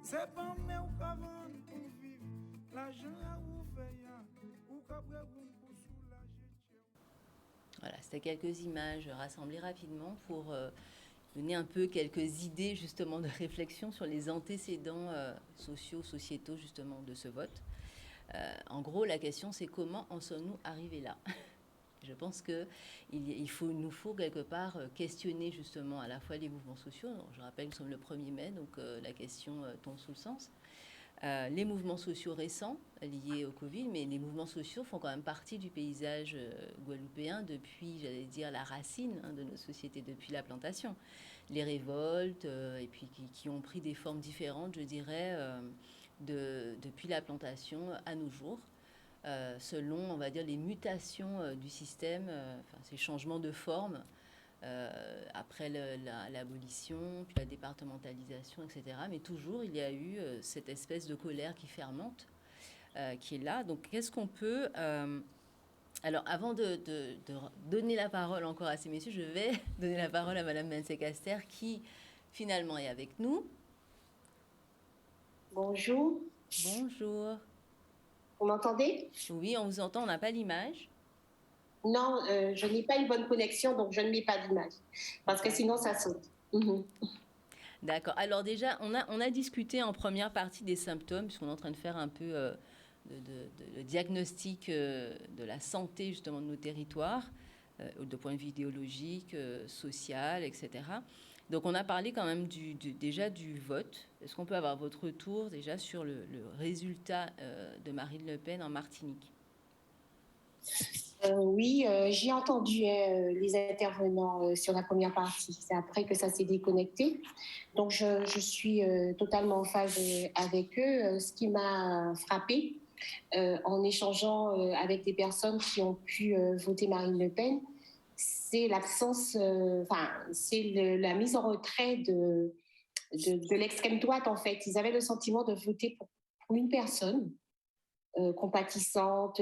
c'est pas mais ou qu'avant pour vivre, l'argent a ouvert, ou qu'après vous pour soulager. Voilà, c'était quelques images rassemblées rapidement pour donner un peu quelques idées justement de réflexion sur les antécédents sociaux, sociétaux justement de ce vote. En gros, la question c'est comment en sommes-nous arrivés là ? Je pense qu'il nous faut quelque part questionner justement à la fois les mouvements sociaux. Donc, je rappelle que nous sommes le 1er mai, donc la question tombe sous le sens. Les mouvements sociaux récents liés au Covid, mais les mouvements sociaux font quand même partie du paysage guadeloupéen depuis, j'allais dire, la racine de nos sociétés, depuis la plantation. Les révoltes, et puis qui ont pris des formes différentes, je dirais, depuis la plantation à nos jours. Selon, on va dire, les mutations du système, ces changements de forme après l'abolition, puis la départementalisation, etc. Mais toujours, il y a eu cette espèce de colère qui fermente, qui est là. Donc, qu'est-ce qu'on peut... Alors, avant de donner la parole encore à ces messieurs, je vais donner la parole à Madame Menseh-Caster, qui, finalement, est avec nous. Bonjour. Bonjour. Vous m'entendez? Oui, on vous entend, on n'a pas l'image. Non, je n'ai pas une bonne connexion, donc je ne mets pas d'image, parce que sinon ça saute. D'accord. Alors déjà, on a discuté en première partie des symptômes, puisqu'on est en train de faire un peu de diagnostic de la santé justement de nos territoires, de point de vue idéologique, social, etc. Donc on a parlé quand même déjà du vote. Est-ce qu'on peut avoir votre retour déjà sur le résultat de Marine Le Pen en Martinique? Oui, j'ai entendu les intervenants sur la première partie. C'est après que ça s'est déconnecté. Donc je suis totalement en phase avec eux. Ce qui m'a frappée en échangeant avec des personnes qui ont pu voter Marine Le Pen, c'est l'absence, c'est la mise en retrait de l'extrême droite, en fait. Ils avaient le sentiment de voter pour une personne compatissante,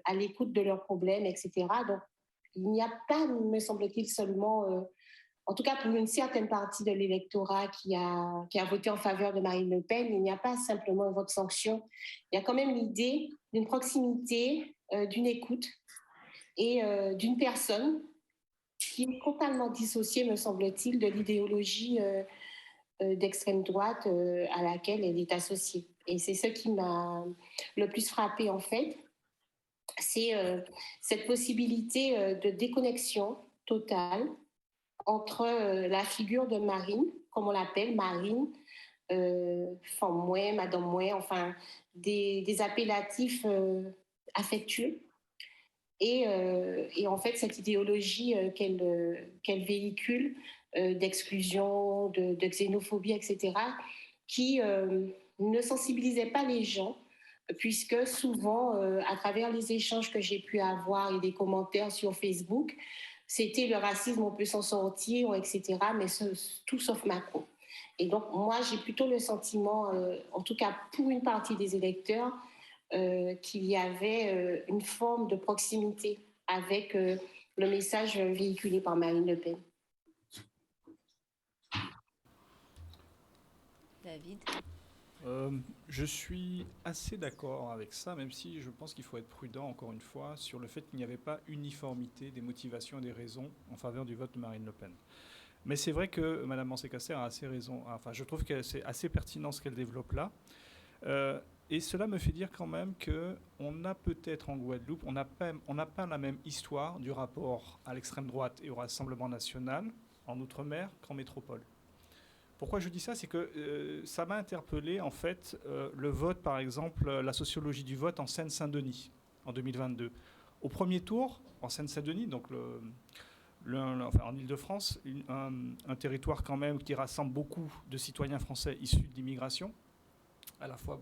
à l'écoute de leurs problèmes, etc. Donc, il n'y a pas, me semble-t-il, seulement, en tout cas pour une certaine partie de l'électorat qui a voté en faveur de Marine Le Pen, il n'y a pas simplement un vote sanction. Il y a quand même l'idée d'une proximité, d'une écoute et d'une personne qui est totalement dissociée, me semble-t-il, de l'idéologie d'extrême droite à laquelle elle est associée. Et c'est ce qui m'a le plus frappée, en fait. C'est cette possibilité de déconnexion totale entre la figure de Marine, comme on l'appelle, Marine, Femme Mouais, Madame Mouais, enfin, des appellatifs affectueux, Et en fait, cette idéologie qu'elle véhicule d'exclusion, de xénophobie, etc., qui ne sensibilisait pas les gens, puisque souvent, à travers les échanges que j'ai pu avoir et des commentaires sur Facebook, c'était le racisme, on peut s'en sortir, etc., mais tout sauf Macron. Et donc, moi, j'ai plutôt le sentiment, en tout cas pour une partie des électeurs, qu'il y avait une forme de proximité avec le message véhiculé par Marine Le Pen. David? Je suis assez d'accord avec ça, même si je pense qu'il faut être prudent, encore une fois, sur le fait qu'il n'y avait pas uniformité des motivations et des raisons en faveur du vote de Marine Le Pen. Mais c'est vrai que Mme Mancé-Caster a assez raison. Enfin, je trouve que c'est assez pertinent ce qu'elle développe là. Et cela me fait dire quand même qu'on a peut-être en Guadeloupe, on n'a pas la même histoire du rapport à l'extrême droite et au Rassemblement national en Outre-mer qu'en métropole. Pourquoi je dis ça? C'est que ça m'a interpellé, en fait, le vote, par exemple, la sociologie du vote en Seine-Saint-Denis, en 2022. Au premier tour, en Seine-Saint-Denis, donc en Ile-de-France, un territoire quand même qui rassemble beaucoup de citoyens français issus de l'immigration, à la fois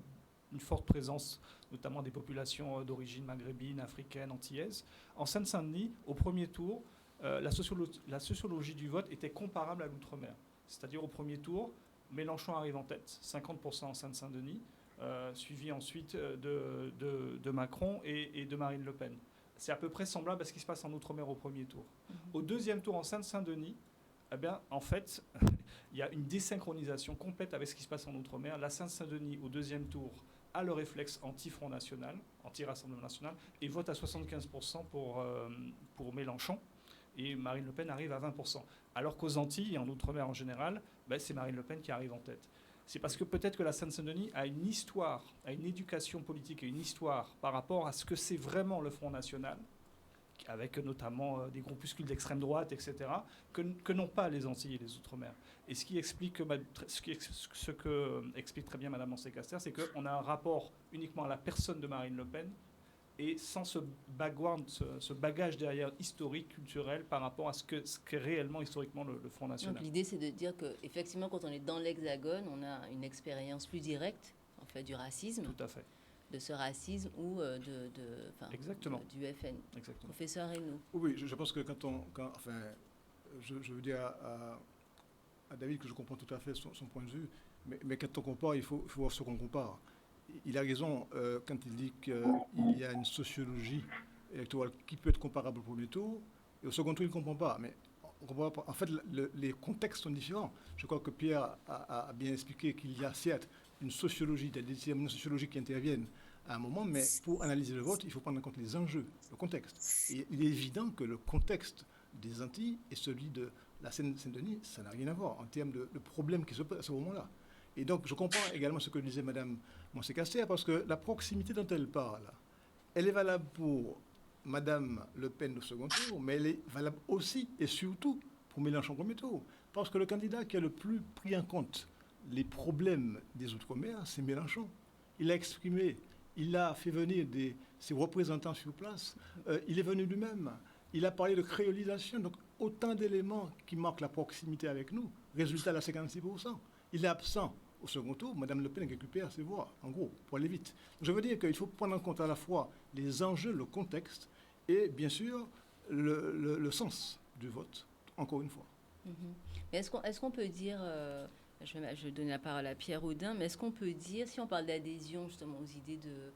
une forte présence, notamment des populations d'origine maghrébine, africaine, antillaise. En Seine-Saint-Denis, au premier tour, la sociologie du vote était comparable à l'outre-mer. C'est-à-dire au premier tour, Mélenchon arrive en tête, 50% en Seine-Saint-Denis, suivi ensuite de Macron et de Marine Le Pen. C'est à peu près semblable à ce qui se passe en Outre-mer au premier tour. Au deuxième tour, en Seine-Saint-Denis, eh bien, en fait, il y a une désynchronisation complète avec ce qui se passe en Outre-mer. La Seine-Saint-Denis, au deuxième tour, a le réflexe anti-Front National, anti-Rassemblement National, et vote à 75% pour Mélenchon. Et Marine Le Pen arrive à 20%. Alors qu'aux Antilles et en Outre-mer en général, c'est Marine Le Pen qui arrive en tête. C'est parce que peut-être que la Seine-Saint-Denis a une histoire, a une éducation politique et une histoire par rapport à ce que c'est vraiment le Front National, avec notamment des groupuscules d'extrême droite, etc., que n'ont pas les Antilles et les Outre-mer. Et ce que explique très bien Mme Mancé-Caster, c'est qu'on a un rapport uniquement à la personne de Marine Le Pen et sans ce bagage derrière historique, culturel, par rapport à ce qu'est réellement historiquement le Front National. Donc l'idée, c'est de dire qu'effectivement, quand on est dans l'Hexagone, on a une expérience plus directe, en fait, du racisme. Tout à fait. De ce racisme ou Exactement. Du FN. Exactement. Professeur Reynaud. Oui, je pense que je veux dire à David que je comprends tout à fait son point de vue, mais quand on compare, il faut voir ce qu'on compare. Il a raison quand il dit qu'il y a une sociologie électorale qui peut être comparable au premier tour, et au second tour, il ne comprend pas. Mais on comprend pas. En fait, les contextes sont différents. Je crois que Pierre a bien expliqué qu'il y a certes une sociologie, des déterminants sociologiques qui interviennent à un moment, mais pour analyser le vote, il faut prendre en compte les enjeux, le contexte. Et il est évident que le contexte des Antilles et celui de la Seine-Saint-Denis, ça n'a rien à voir en termes de problèmes qui se posent à ce moment-là. Et donc, je comprends également ce que disait Mme Mancé-Caster, parce que la proximité dont elle parle, elle est valable pour Mme Le Pen au second tour, mais elle est valable aussi et surtout pour Mélenchon au premier tour. Parce que le candidat qui a le plus pris en compte les problèmes des Outre-mer, c'est Mélenchon. Il a exprimé, il a fait venir ses représentants sur place, il est venu lui-même, il a parlé de créolisation, donc autant d'éléments qui marquent la proximité avec nous. Résultat, à 56%. Il est absent au second tour, Mme Le Pen récupère ses voix, en gros, pour aller vite. Je veux dire qu'il faut prendre en compte à la fois les enjeux, le contexte, et bien sûr, le sens du vote, encore une fois. Mais est-ce qu'on peut dire, je vais donner la parole à Pierre Audin, mais est-ce qu'on peut dire, si on parle d'adhésion justement aux idées de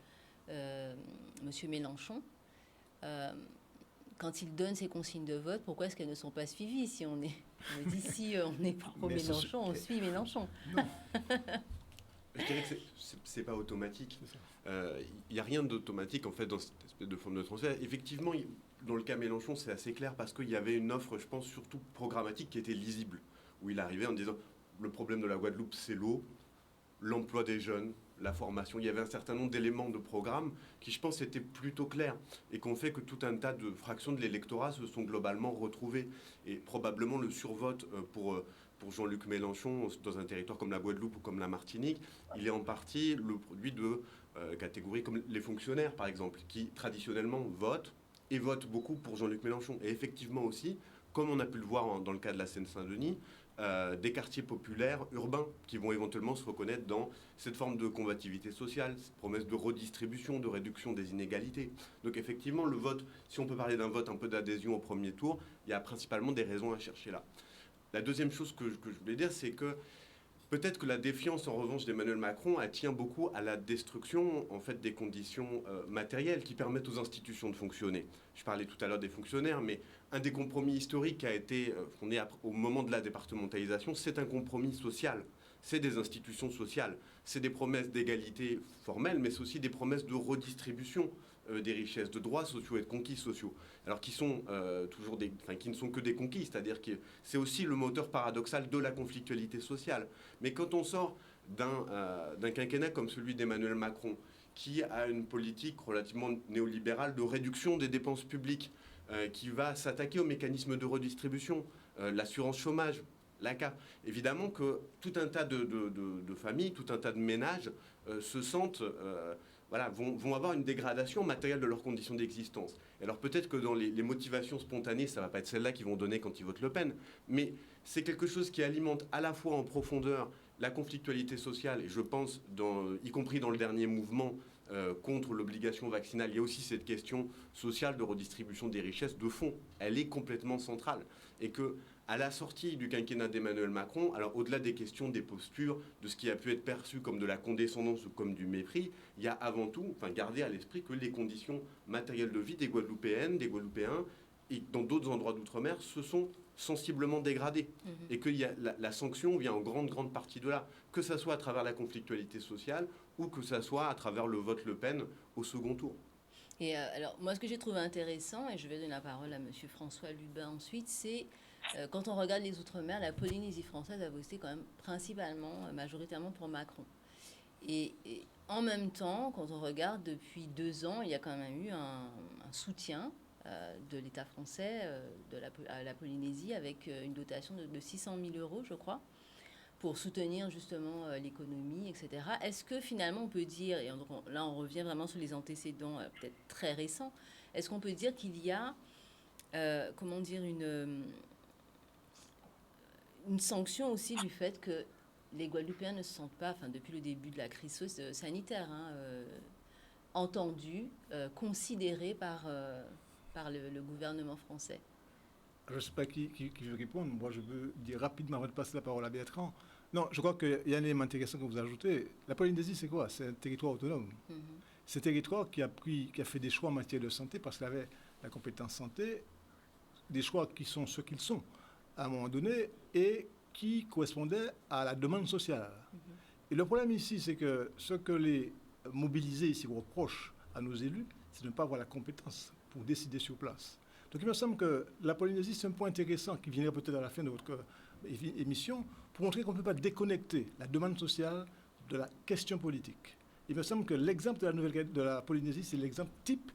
M. Mélenchon, quand il donne ses consignes de vote, pourquoi est-ce qu'elles ne sont pas suivies? Si on est pour Mélenchon, on suit Mélenchon. Non. Je dirais que c'est pas automatique. Il n'y a rien d'automatique en fait dans cette espèce de forme de transfert. Effectivement, dans le cas Mélenchon, c'est assez clair parce qu'il y avait une offre, je pense, surtout programmatique qui était lisible, où il arrivait en disant le problème de la Guadeloupe, c'est l'eau, l'emploi des jeunes, la formation. Il y avait un certain nombre d'éléments de programme qui, je pense, étaient plutôt clairs et qu'on fait que tout un tas de fractions de l'électorat se sont globalement retrouvées. Et probablement le survote pour Jean-Luc Mélenchon dans un territoire comme la Guadeloupe ou comme la Martinique, il est en partie le produit de catégories comme les fonctionnaires, par exemple, qui traditionnellement votent et votent beaucoup pour Jean-Luc Mélenchon. Et effectivement aussi, comme on a pu le voir dans le cas de la Seine-Saint-Denis, des quartiers populaires urbains qui vont éventuellement se reconnaître dans cette forme de combativité sociale, cette promesse de redistribution, de réduction des inégalités. Donc effectivement, le vote, si on peut parler d'un vote un peu d'adhésion au premier tour, il y a principalement des raisons à chercher là. La deuxième chose que je voulais dire, c'est que peut-être que la défiance, en revanche, d'Emmanuel Macron, elle tient beaucoup à la destruction, en fait, des conditions matérielles qui permettent aux institutions de fonctionner. Je parlais tout à l'heure des fonctionnaires, mais un des compromis historiques qui a été fondé au moment de la départementalisation, c'est un compromis social. C'est des institutions sociales. C'est des promesses d'égalité formelle, mais c'est aussi des promesses de redistribution des richesses, de droits sociaux et de conquis sociaux. Alors qui sont qui ne sont que des conquis, c'est-à-dire que c'est aussi le moteur paradoxal de la conflictualité sociale. Mais quand on sort d'un quinquennat comme celui d'Emmanuel Macron, qui a une politique relativement néolibérale de réduction des dépenses publiques, qui va s'attaquer aux mécanismes de redistribution, l'assurance chômage, l'ACA. Évidemment que tout un tas de familles, tout un tas de ménages se sentent, vont avoir une dégradation matérielle de leurs conditions d'existence. Alors peut-être que dans les motivations spontanées, ça ne va pas être celles-là qu'ils vont donner quand ils votent Le Pen, mais c'est quelque chose qui alimente à la fois en profondeur la conflictualité sociale, et je pense, y compris dans le dernier mouvement, contre l'obligation vaccinale, il y a aussi cette question sociale de redistribution des richesses de fond. Elle est complètement centrale. Et que, à la sortie du quinquennat d'Emmanuel Macron, alors au-delà des questions, des postures, de ce qui a pu être perçu comme de la condescendance ou comme du mépris, il y a avant tout, garder à l'esprit que les conditions matérielles de vie des Guadeloupéennes, des Guadeloupéens, et dans d'autres endroits d'outre-mer, se sont sensiblement dégradés. Et que la sanction vient en grande partie de là, que ça soit à travers la conflictualité sociale ou que ça soit à travers le vote Le Pen au second tour. Et alors, moi, ce que j'ai trouvé intéressant, et je vais donner la parole à M. François Lubin ensuite, c'est quand on regarde les Outre-mer, la Polynésie française a voté quand même principalement, majoritairement pour Macron. Et en même temps, quand on regarde depuis 2 ans, il y a quand même eu un soutien de l'État français à la Polynésie avec une dotation de 600 000 euros, je crois, pour soutenir justement l'économie, etc. Est-ce que finalement on peut dire, et là on revient vraiment sur les antécédents peut-être très récents, est-ce qu'on peut dire qu'il y a, une sanction aussi du fait que les Guadeloupéens ne se sentent pas, depuis le début de la crise sanitaire, entendus, considérés par le gouvernement français? Je ne sais pas qui veut répondre. Moi, je veux dire rapidement, avant de passer la parole à Bertrand. Non, je crois qu'il y a un élément intéressant que vous ajoutez. La Polynésie, c'est quoi? C'est un territoire autonome. C'est un territoire qui a fait des choix en matière de santé parce qu'il avait la compétence santé, des choix qui sont ceux qu'ils sont à un moment donné et qui correspondaient à la demande sociale. Et le problème ici, c'est que ce que les mobilisés ici reprochent à nos élus, c'est de ne pas avoir la compétence pour décider sur place. Donc il me semble que la Polynésie, c'est un point intéressant qui viendrait peut-être à la fin de votre émission pour montrer qu'on ne peut pas déconnecter la demande sociale de la question politique. Il me semble que l'exemple de la Polynésie, c'est l'exemple type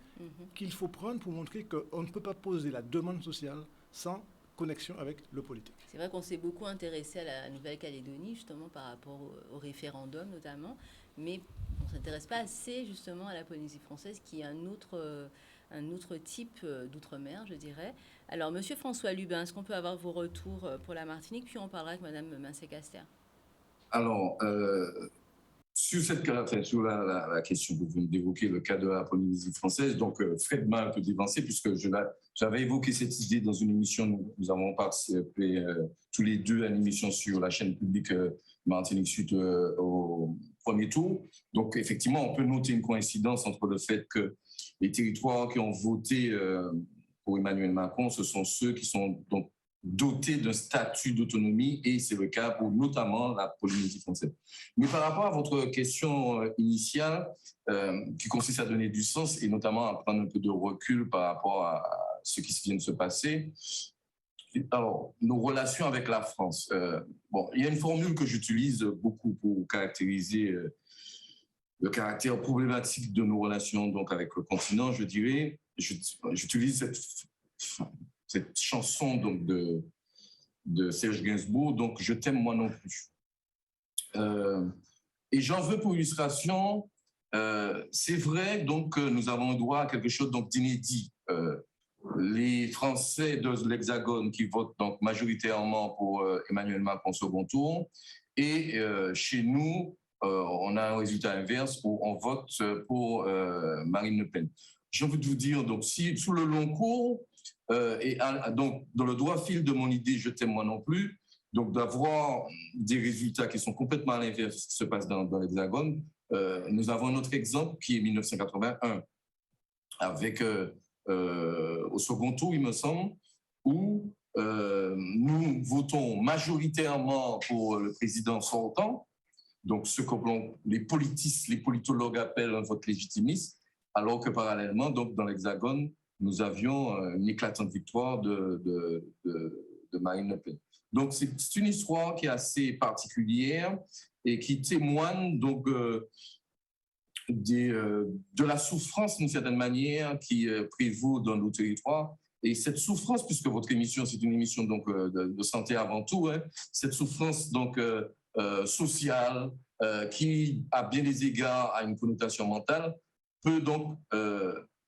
qu'il faut prendre pour montrer qu'on ne peut pas poser la demande sociale sans connexion avec le politique. C'est vrai qu'on s'est beaucoup intéressé à la Nouvelle-Calédonie, justement par rapport au référendum notamment, mais on ne s'intéresse pas assez justement à la Polynésie française, qui est un autre type d'outre-mer, je dirais. Alors, Monsieur François Lubin, est-ce qu'on peut avoir vos retours pour la Martinique, puis on parlera avec Madame Mincé-Caster? Alors, sur la question que vous venez d'évoquer, le cas de la Polynésie française, donc Fred m'a un peu dévancé puisque j'avais évoqué cette idée dans une émission, nous avons participé tous les deux à une émission sur la chaîne publique Martinique suite au premier tour. Donc effectivement, on peut noter une coïncidence entre le fait que les territoires qui ont voté pour Emmanuel Macron, ce sont ceux qui sont donc dotés d'un statut d'autonomie, et c'est le cas pour notamment la Polynésie française. Mais par rapport à votre question initiale, qui consiste à donner du sens et notamment à prendre un peu de recul par rapport à ce qui vient de se passer, alors, nos relations avec la France. Il y a une formule que j'utilise beaucoup pour caractériser le caractère problématique de nos relations donc, avec le continent, je dirais. J'utilise cette chanson donc, de Serge Gainsbourg, donc « Je t'aime moi non plus ». Et j'en veux pour illustration, c'est vrai donc, que nous avons droit à quelque chose donc, d'inédit les Français de l'Hexagone qui votent donc majoritairement pour Emmanuel Macron second tour. Et chez nous, on a un résultat inverse où on vote pour Marine Le Pen. J'ai envie de vous dire, donc, si sous le long cours, donc dans le droit fil de mon idée, je t'aime moi non plus, donc d'avoir des résultats qui sont complètement à l'inverse de ce qui se passe dans l'Hexagone, nous avons un autre exemple qui est 1981, avec au second tour, il me semble, où nous votons majoritairement pour le président sortant, donc ce que les politologues appellent un vote légitimiste, alors que parallèlement, donc dans l'Hexagone, nous avions une éclatante victoire de Marine Le Pen. Donc c'est une histoire qui est assez particulière et qui témoigne donc de la souffrance d'une certaine manière qui prévaut dans nos territoires. Et cette souffrance, puisque votre émission, c'est une émission donc, de santé avant tout, hein, cette souffrance donc, sociale qui, à bien des égards, a une connotation mentale, peut donc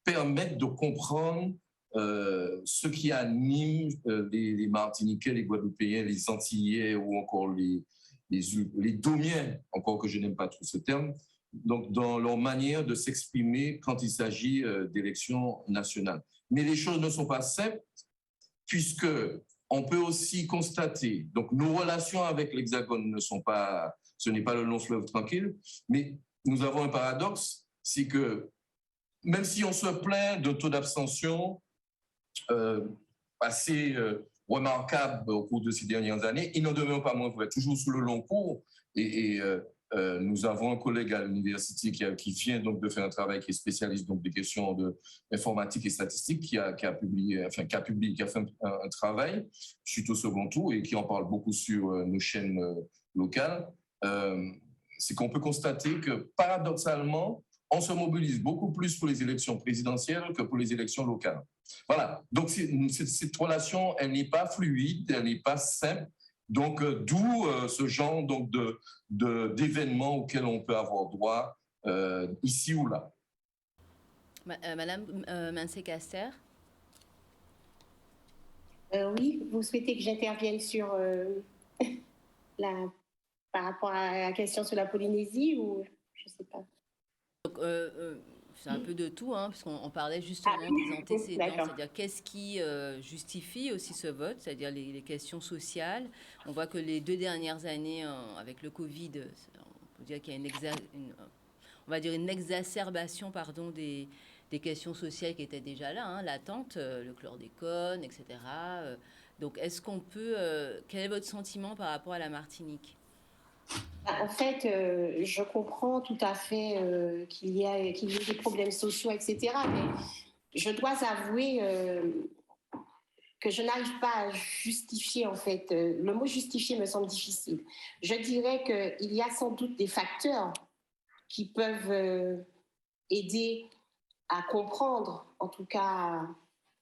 permettre de comprendre ce qui anime les Martiniquais, les Guadeloupéens, les Antillais ou encore les Domiens, encore que je n'aime pas trop ce terme, donc dans leur manière de s'exprimer quand il s'agit d'élections nationales. Mais les choses ne sont pas simples, puisque on peut aussi constater, donc nos relations avec l'Hexagone ne sont pas, ce n'est pas le long fleuve tranquille, mais nous avons un paradoxe, c'est que même si on se plaint d'un taux d'abstention assez remarquable au cours de ces dernières années, il n'en demeure pas moins vrai, toujours sous le long cours, nous avons un collègue à l'université qui vient donc de faire un travail qui est spécialiste donc des questions d'informatique et statistique, qui a fait un travail suite au second tour et qui en parle beaucoup sur nos chaînes locales. C'est qu'on peut constater que paradoxalement, on se mobilise beaucoup plus pour les élections présidentielles que pour les élections locales. Voilà. Donc cette relation, elle n'est pas fluide, elle n'est pas simple. Donc, d'où ce genre donc, d'événements auxquels on peut avoir droit ici ou là. Madame Mancé-Caster. Oui, vous souhaitez que j'intervienne sur par rapport à la question sur la Polynésie ou je ne sais pas. Donc, c'est un peu de tout, hein, parce qu'on parlait justement des antécédents, c'est-à-dire qu'est-ce qui justifie aussi ce vote, c'est-à-dire les questions sociales. On voit que les 2 dernières années, avec le Covid, on peut dire qu'il y a une exacerbation des questions sociales qui étaient déjà là, hein, latentes, le chlordécone, etc. Donc, est-ce qu'on peut... quel est votre sentiment par rapport à la Martinique ? En fait, je comprends tout à fait qu'il y ait des problèmes sociaux, etc. Mais je dois avouer que je n'arrive pas à justifier, en fait. Le mot justifier me semble difficile. Je dirais qu'il y a sans doute des facteurs qui peuvent aider à comprendre, en tout cas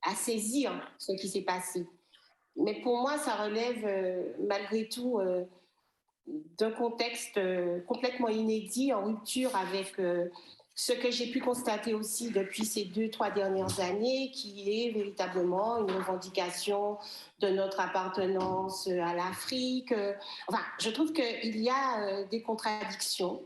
à saisir ce qui s'est passé. Mais pour moi, ça relève malgré tout... d'un contexte complètement inédit, en rupture avec ce que j'ai pu constater aussi depuis ces 2-3 dernières années, qui est véritablement une revendication de notre appartenance à l'Afrique. Enfin, je trouve qu'il y a des contradictions.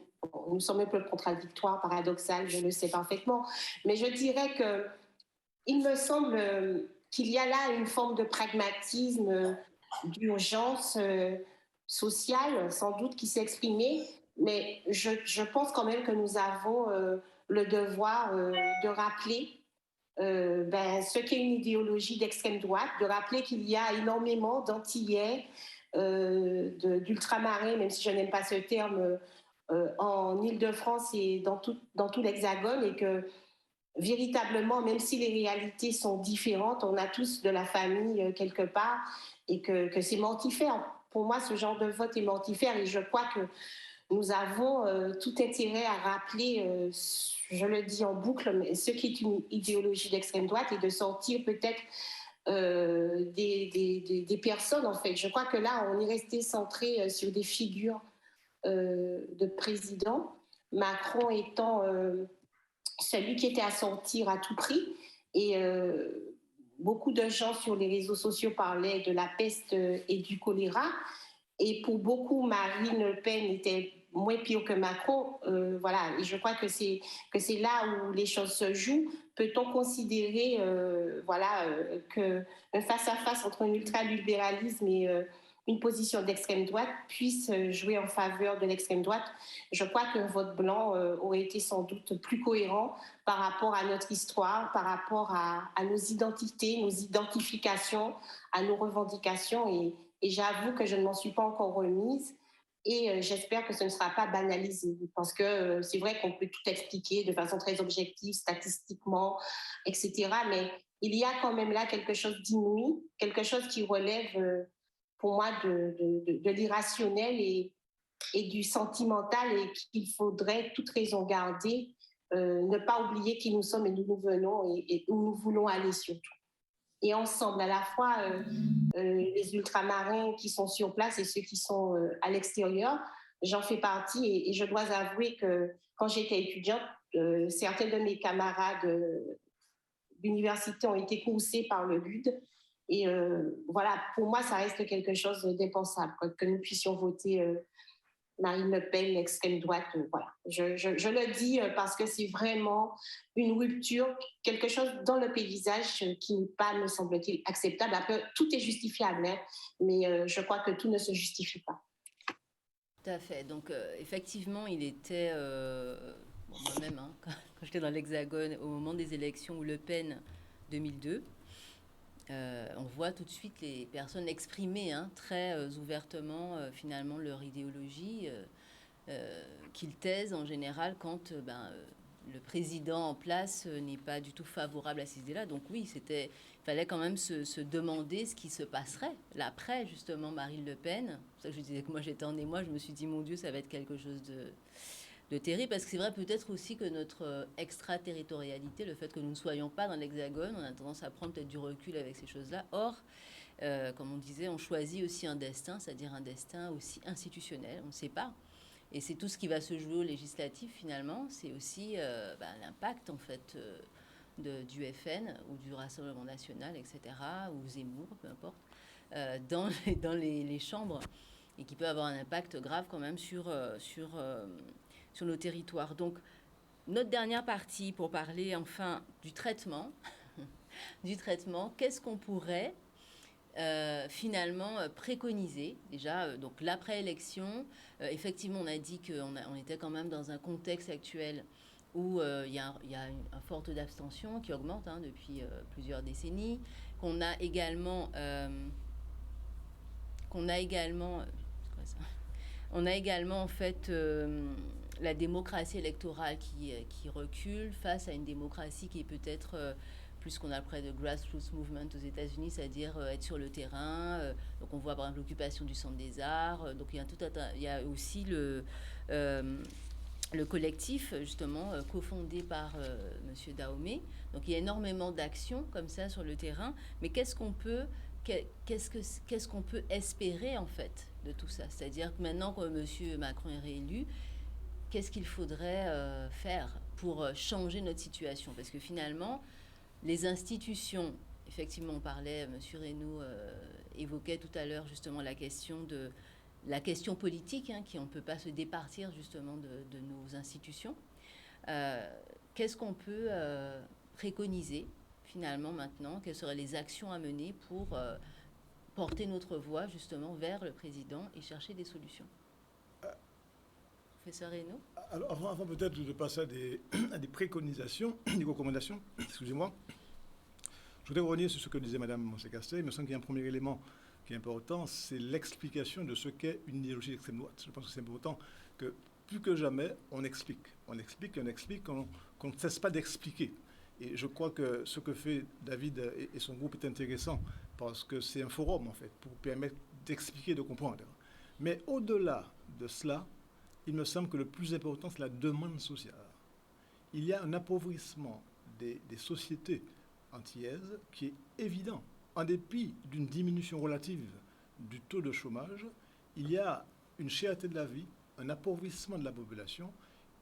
Nous sommes un peu contradictoires, paradoxales, je le sais parfaitement. Mais je dirais qu'il me semble qu'il y a là une forme de pragmatisme, d'urgence sociale, sans doute, qui s'est exprimée, mais je pense quand même que nous avons le devoir de rappeler ce qu'est une idéologie d'extrême droite, de rappeler qu'il y a énormément d'Antillais, d'ultramarins, même si je n'aime pas ce terme, en Île-de-France et dans tout l'Hexagone, et que véritablement, même si les réalités sont différentes, on a tous de la famille quelque part, et que c'est mortifère. Pour moi, ce genre de vote est mortifère et je crois que nous avons tout intérêt à rappeler, je le dis en boucle, mais ce qui est une idéologie d'extrême droite et de sortir peut-être des personnes, en fait. Je crois que là, on est resté centré sur des figures de présidents, Macron étant celui qui était à sortir à tout prix. Et beaucoup de gens sur les réseaux sociaux parlaient de la peste et du choléra. Et pour beaucoup, Marine Le Pen était moins pire que Macron. Voilà. Et je crois que c'est là où les choses se jouent. Peut-on considérer qu'un face-à-face entre un ultralibéralisme et une position d'extrême droite puisse jouer en faveur de l'extrême droite? Je crois qu'un vote blanc aurait été sans doute plus cohérent par rapport à notre histoire, par rapport à nos identités, nos identifications, à nos revendications. Et j'avoue que je ne m'en suis pas encore remise. Et j'espère que ce ne sera pas banalisé, parce que c'est vrai qu'on peut tout expliquer de façon très objective, statistiquement, etc. Mais il y a quand même là quelque chose d'inouï, quelque chose qui relève, pour moi, de l'irrationnel et du sentimental, et qu'il faudrait toute raison garder, ne pas oublier qui nous sommes et d'où nous venons et où nous voulons aller surtout. Et ensemble, à la fois les ultramarins qui sont sur place et ceux qui sont à l'extérieur. J'en fais partie et je dois avouer que quand j'étais étudiante, certains de mes camarades d'université ont été coursés par le GUD. Et voilà, pour moi, ça reste quelque chose d'impensable, que nous puissions voter Marine Le Pen, l'extrême droite. Voilà. Je le dis parce que c'est vraiment une rupture, quelque chose dans le paysage qui n'est pas, me semble-t-il, acceptable. Après, tout est justifiable, hein, mais je crois que tout ne se justifie pas. Tout à fait. Donc, effectivement, il était... moi-même, hein, quand j'étais dans l'Hexagone, au moment des élections où Le Pen 2002, on voit tout de suite les personnes exprimer très ouvertement finalement leur idéologie qu'ils taisent en général quand le président en place n'est pas du tout favorable à ces idées-là. Donc oui, il fallait quand même se demander ce qui se passerait l'après justement Marine Le Pen. C'est pour ça que je disais que moi j'étais en émoi, je me suis dit mon Dieu, ça va être quelque chose de terrible, parce que c'est vrai peut-être aussi que notre extraterritorialité, le fait que nous ne soyons pas dans l'Hexagone, on a tendance à prendre peut-être du recul avec ces choses-là. Or, comme on disait, on choisit aussi un destin, c'est-à-dire un destin aussi institutionnel, on ne sait pas. Et c'est tout ce qui va se jouer au législatif finalement, c'est aussi l'impact en fait du FN ou du Rassemblement National, etc., ou Zemmour, peu importe, dans les chambres, et qui peut avoir un impact grave quand même sur nos territoires. Donc, notre dernière partie pour parler enfin du traitement, qu'est-ce qu'on pourrait finalement préconiser déjà, donc l'après-élection. Effectivement, on a dit qu'on était quand même dans un contexte actuel où il y a un fort taux d'abstention qui augmente depuis plusieurs décennies, qu'on a également en fait la démocratie électorale qui recule face à une démocratie qui est peut-être plus qu'on appelle de grassroots movement aux États-Unis, c'est-à-dire être sur le terrain. Donc on voit par exemple l'occupation du Centre des Arts. Donc il y a aussi le collectif justement cofondé par Monsieur Dahomey. Donc il y a énormément d'actions comme ça sur le terrain. Mais qu'est-ce qu'on peut espérer en fait de tout ça? C'est-à-dire que maintenant que M. Macron est réélu, qu'est-ce qu'il faudrait faire pour changer notre situation? Parce que finalement, les institutions, effectivement, on parlait, M. Reynaud évoquait tout à l'heure justement la question politique, qui on ne peut pas se départir justement de nos institutions. Qu'est-ce qu'on peut préconiser finalement maintenant? Quelles seraient les actions à mener pour porter notre voix justement vers le président et chercher des solutions? Professeur Reynaud? Alors, avant peut-être de passer à des préconisations, des recommandations, excusez-moi, je voudrais revenir sur ce que disait Mme Moncé-Castet. Il me semble qu'il y a un premier élément qui est important, c'est l'explication de ce qu'est une idéologie d'extrême droite. Je pense que c'est important que plus que jamais, on explique, qu'on ne cesse pas d'expliquer. Et je crois que ce que fait David et son groupe est intéressant, parce que c'est un forum, en fait, pour permettre d'expliquer, de comprendre. Mais au-delà de cela, il me semble que le plus important, c'est la demande sociale. Il y a un appauvrissement des sociétés antillaises qui est évident. En dépit d'une diminution relative du taux de chômage, il y a une cherté de la vie, un appauvrissement de la population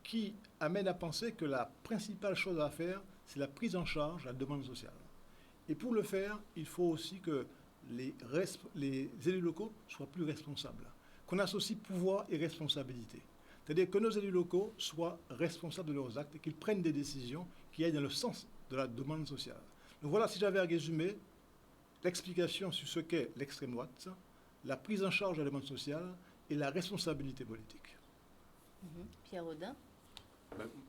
qui amène à penser que la principale chose à faire, c'est la prise en charge de la demande sociale. Et pour le faire, il faut aussi que les élus locaux soient plus responsables, qu'on associe pouvoir et responsabilité. C'est-à-dire que nos élus locaux soient responsables de leurs actes et qu'ils prennent des décisions qui aillent dans le sens de la demande sociale. Donc voilà, si j'avais à résumer l'explication sur ce qu'est l'extrême droite, la prise en charge de la demande sociale et la responsabilité politique. Pierre Audin.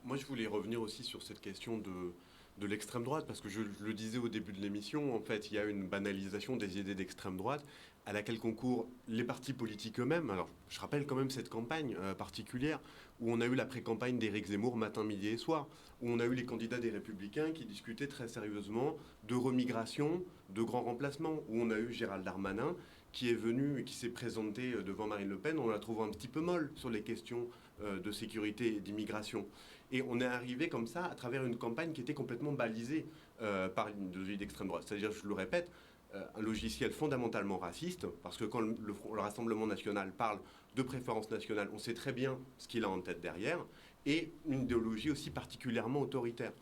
Moi, je voulais revenir aussi sur cette question de l'extrême droite, parce que je le disais au début de l'émission, en fait, il y a une banalisation des idées d'extrême droite à laquelle concourent les partis politiques eux-mêmes. Alors, je rappelle quand même cette campagne particulière où on a eu la pré-campagne d'Éric Zemmour matin, midi et soir, où on a eu les candidats des Républicains qui discutaient très sérieusement de remigration, de grands remplacements, où on a eu Gérald Darmanin qui est venu et qui s'est présenté devant Marine Le Pen. On la trouve un petit peu molle sur les questions de sécurité et d'immigration. Et on est arrivé comme ça à travers une campagne qui était complètement balisée par une idéologie d'extrême droite. C'est-à-dire, je le répète, un logiciel fondamentalement raciste, parce que quand le Rassemblement national parle de préférence nationale, on sait très bien ce qu'il a en tête derrière, et une idéologie aussi particulièrement autoritaire.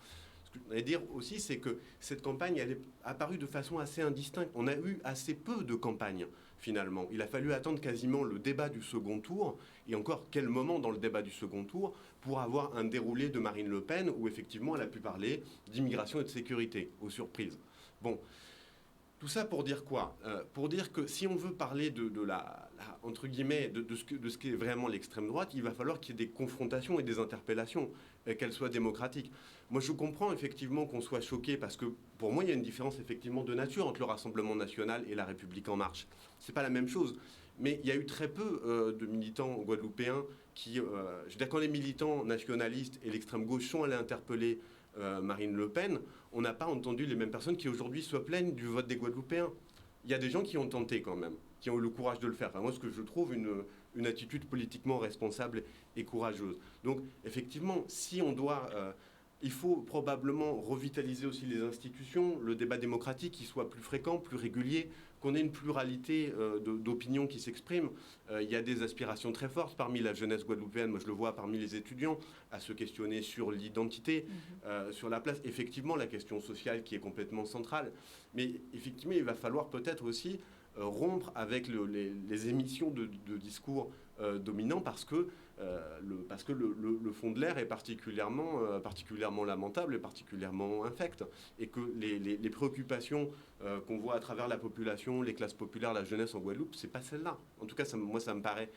Ce que je voudrais dire aussi, c'est que cette campagne, elle est apparue de façon assez indistincte. On a eu assez peu de campagnes, finalement. Il a fallu attendre quasiment le débat du second tour, et encore quel moment dans le débat du second tour, pour avoir un déroulé de Marine Le Pen, où effectivement elle a pu parler d'immigration et de sécurité, aux surprises. Bon. Tout ça pour dire quoi ? Pour dire que si on veut parler de la entre guillemets, de ce qu'est vraiment l'extrême droite, il va falloir qu'il y ait des confrontations et des interpellations, qu'elles soient démocratiques. Moi, je comprends effectivement qu'on soit choqué, parce que pour moi, il y a une différence effectivement de nature entre le Rassemblement national et la République en marche. C'est pas la même chose. Mais il y a eu très peu de militants guadeloupéens qui... je veux dire, quand les militants nationalistes et l'extrême gauche sont allés interpeller Marine Le Pen, on n'a pas entendu les mêmes personnes qui aujourd'hui se plaignent du vote des Guadeloupéens. Il y a des gens qui ont tenté quand même, qui ont eu le courage de le faire. Enfin, moi, ce que je trouve une attitude politiquement responsable et courageuse. Donc, effectivement, si on doit... il faut probablement revitaliser aussi les institutions, le débat démocratique qui soit plus fréquent, plus régulier, qu'on ait une pluralité d'opinions qui s'expriment. Il y a des aspirations très fortes parmi la jeunesse guadeloupéenne, moi je le vois parmi les étudiants, à se questionner sur l'identité, sur la place. Effectivement, la question sociale qui est complètement centrale. Mais effectivement, il va falloir peut-être aussi rompre avec les émissions de discours dominants, parce que le fond de l'air est particulièrement lamentable et particulièrement infect, et que les préoccupations qu'on voit à travers la population, les classes populaires, la jeunesse en Guadeloupe, c'est pas celle-là. En tout cas, ça me paraît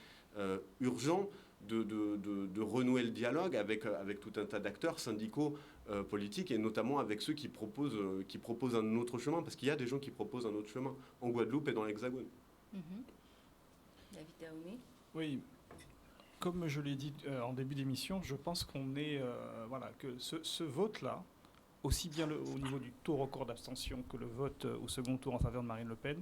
urgent de renouer le dialogue avec tout un tas d'acteurs syndicaux, politiques, et notamment avec ceux qui proposent un autre chemin, parce qu'il y a des gens qui proposent un autre chemin en Guadeloupe et dans l'Hexagone. David Dahomey. Oui. Comme je l'ai dit en début d'émission, je pense qu'on est... que ce vote-là, aussi bien au niveau du taux record d'abstention que le vote au second tour en faveur de Marine Le Pen,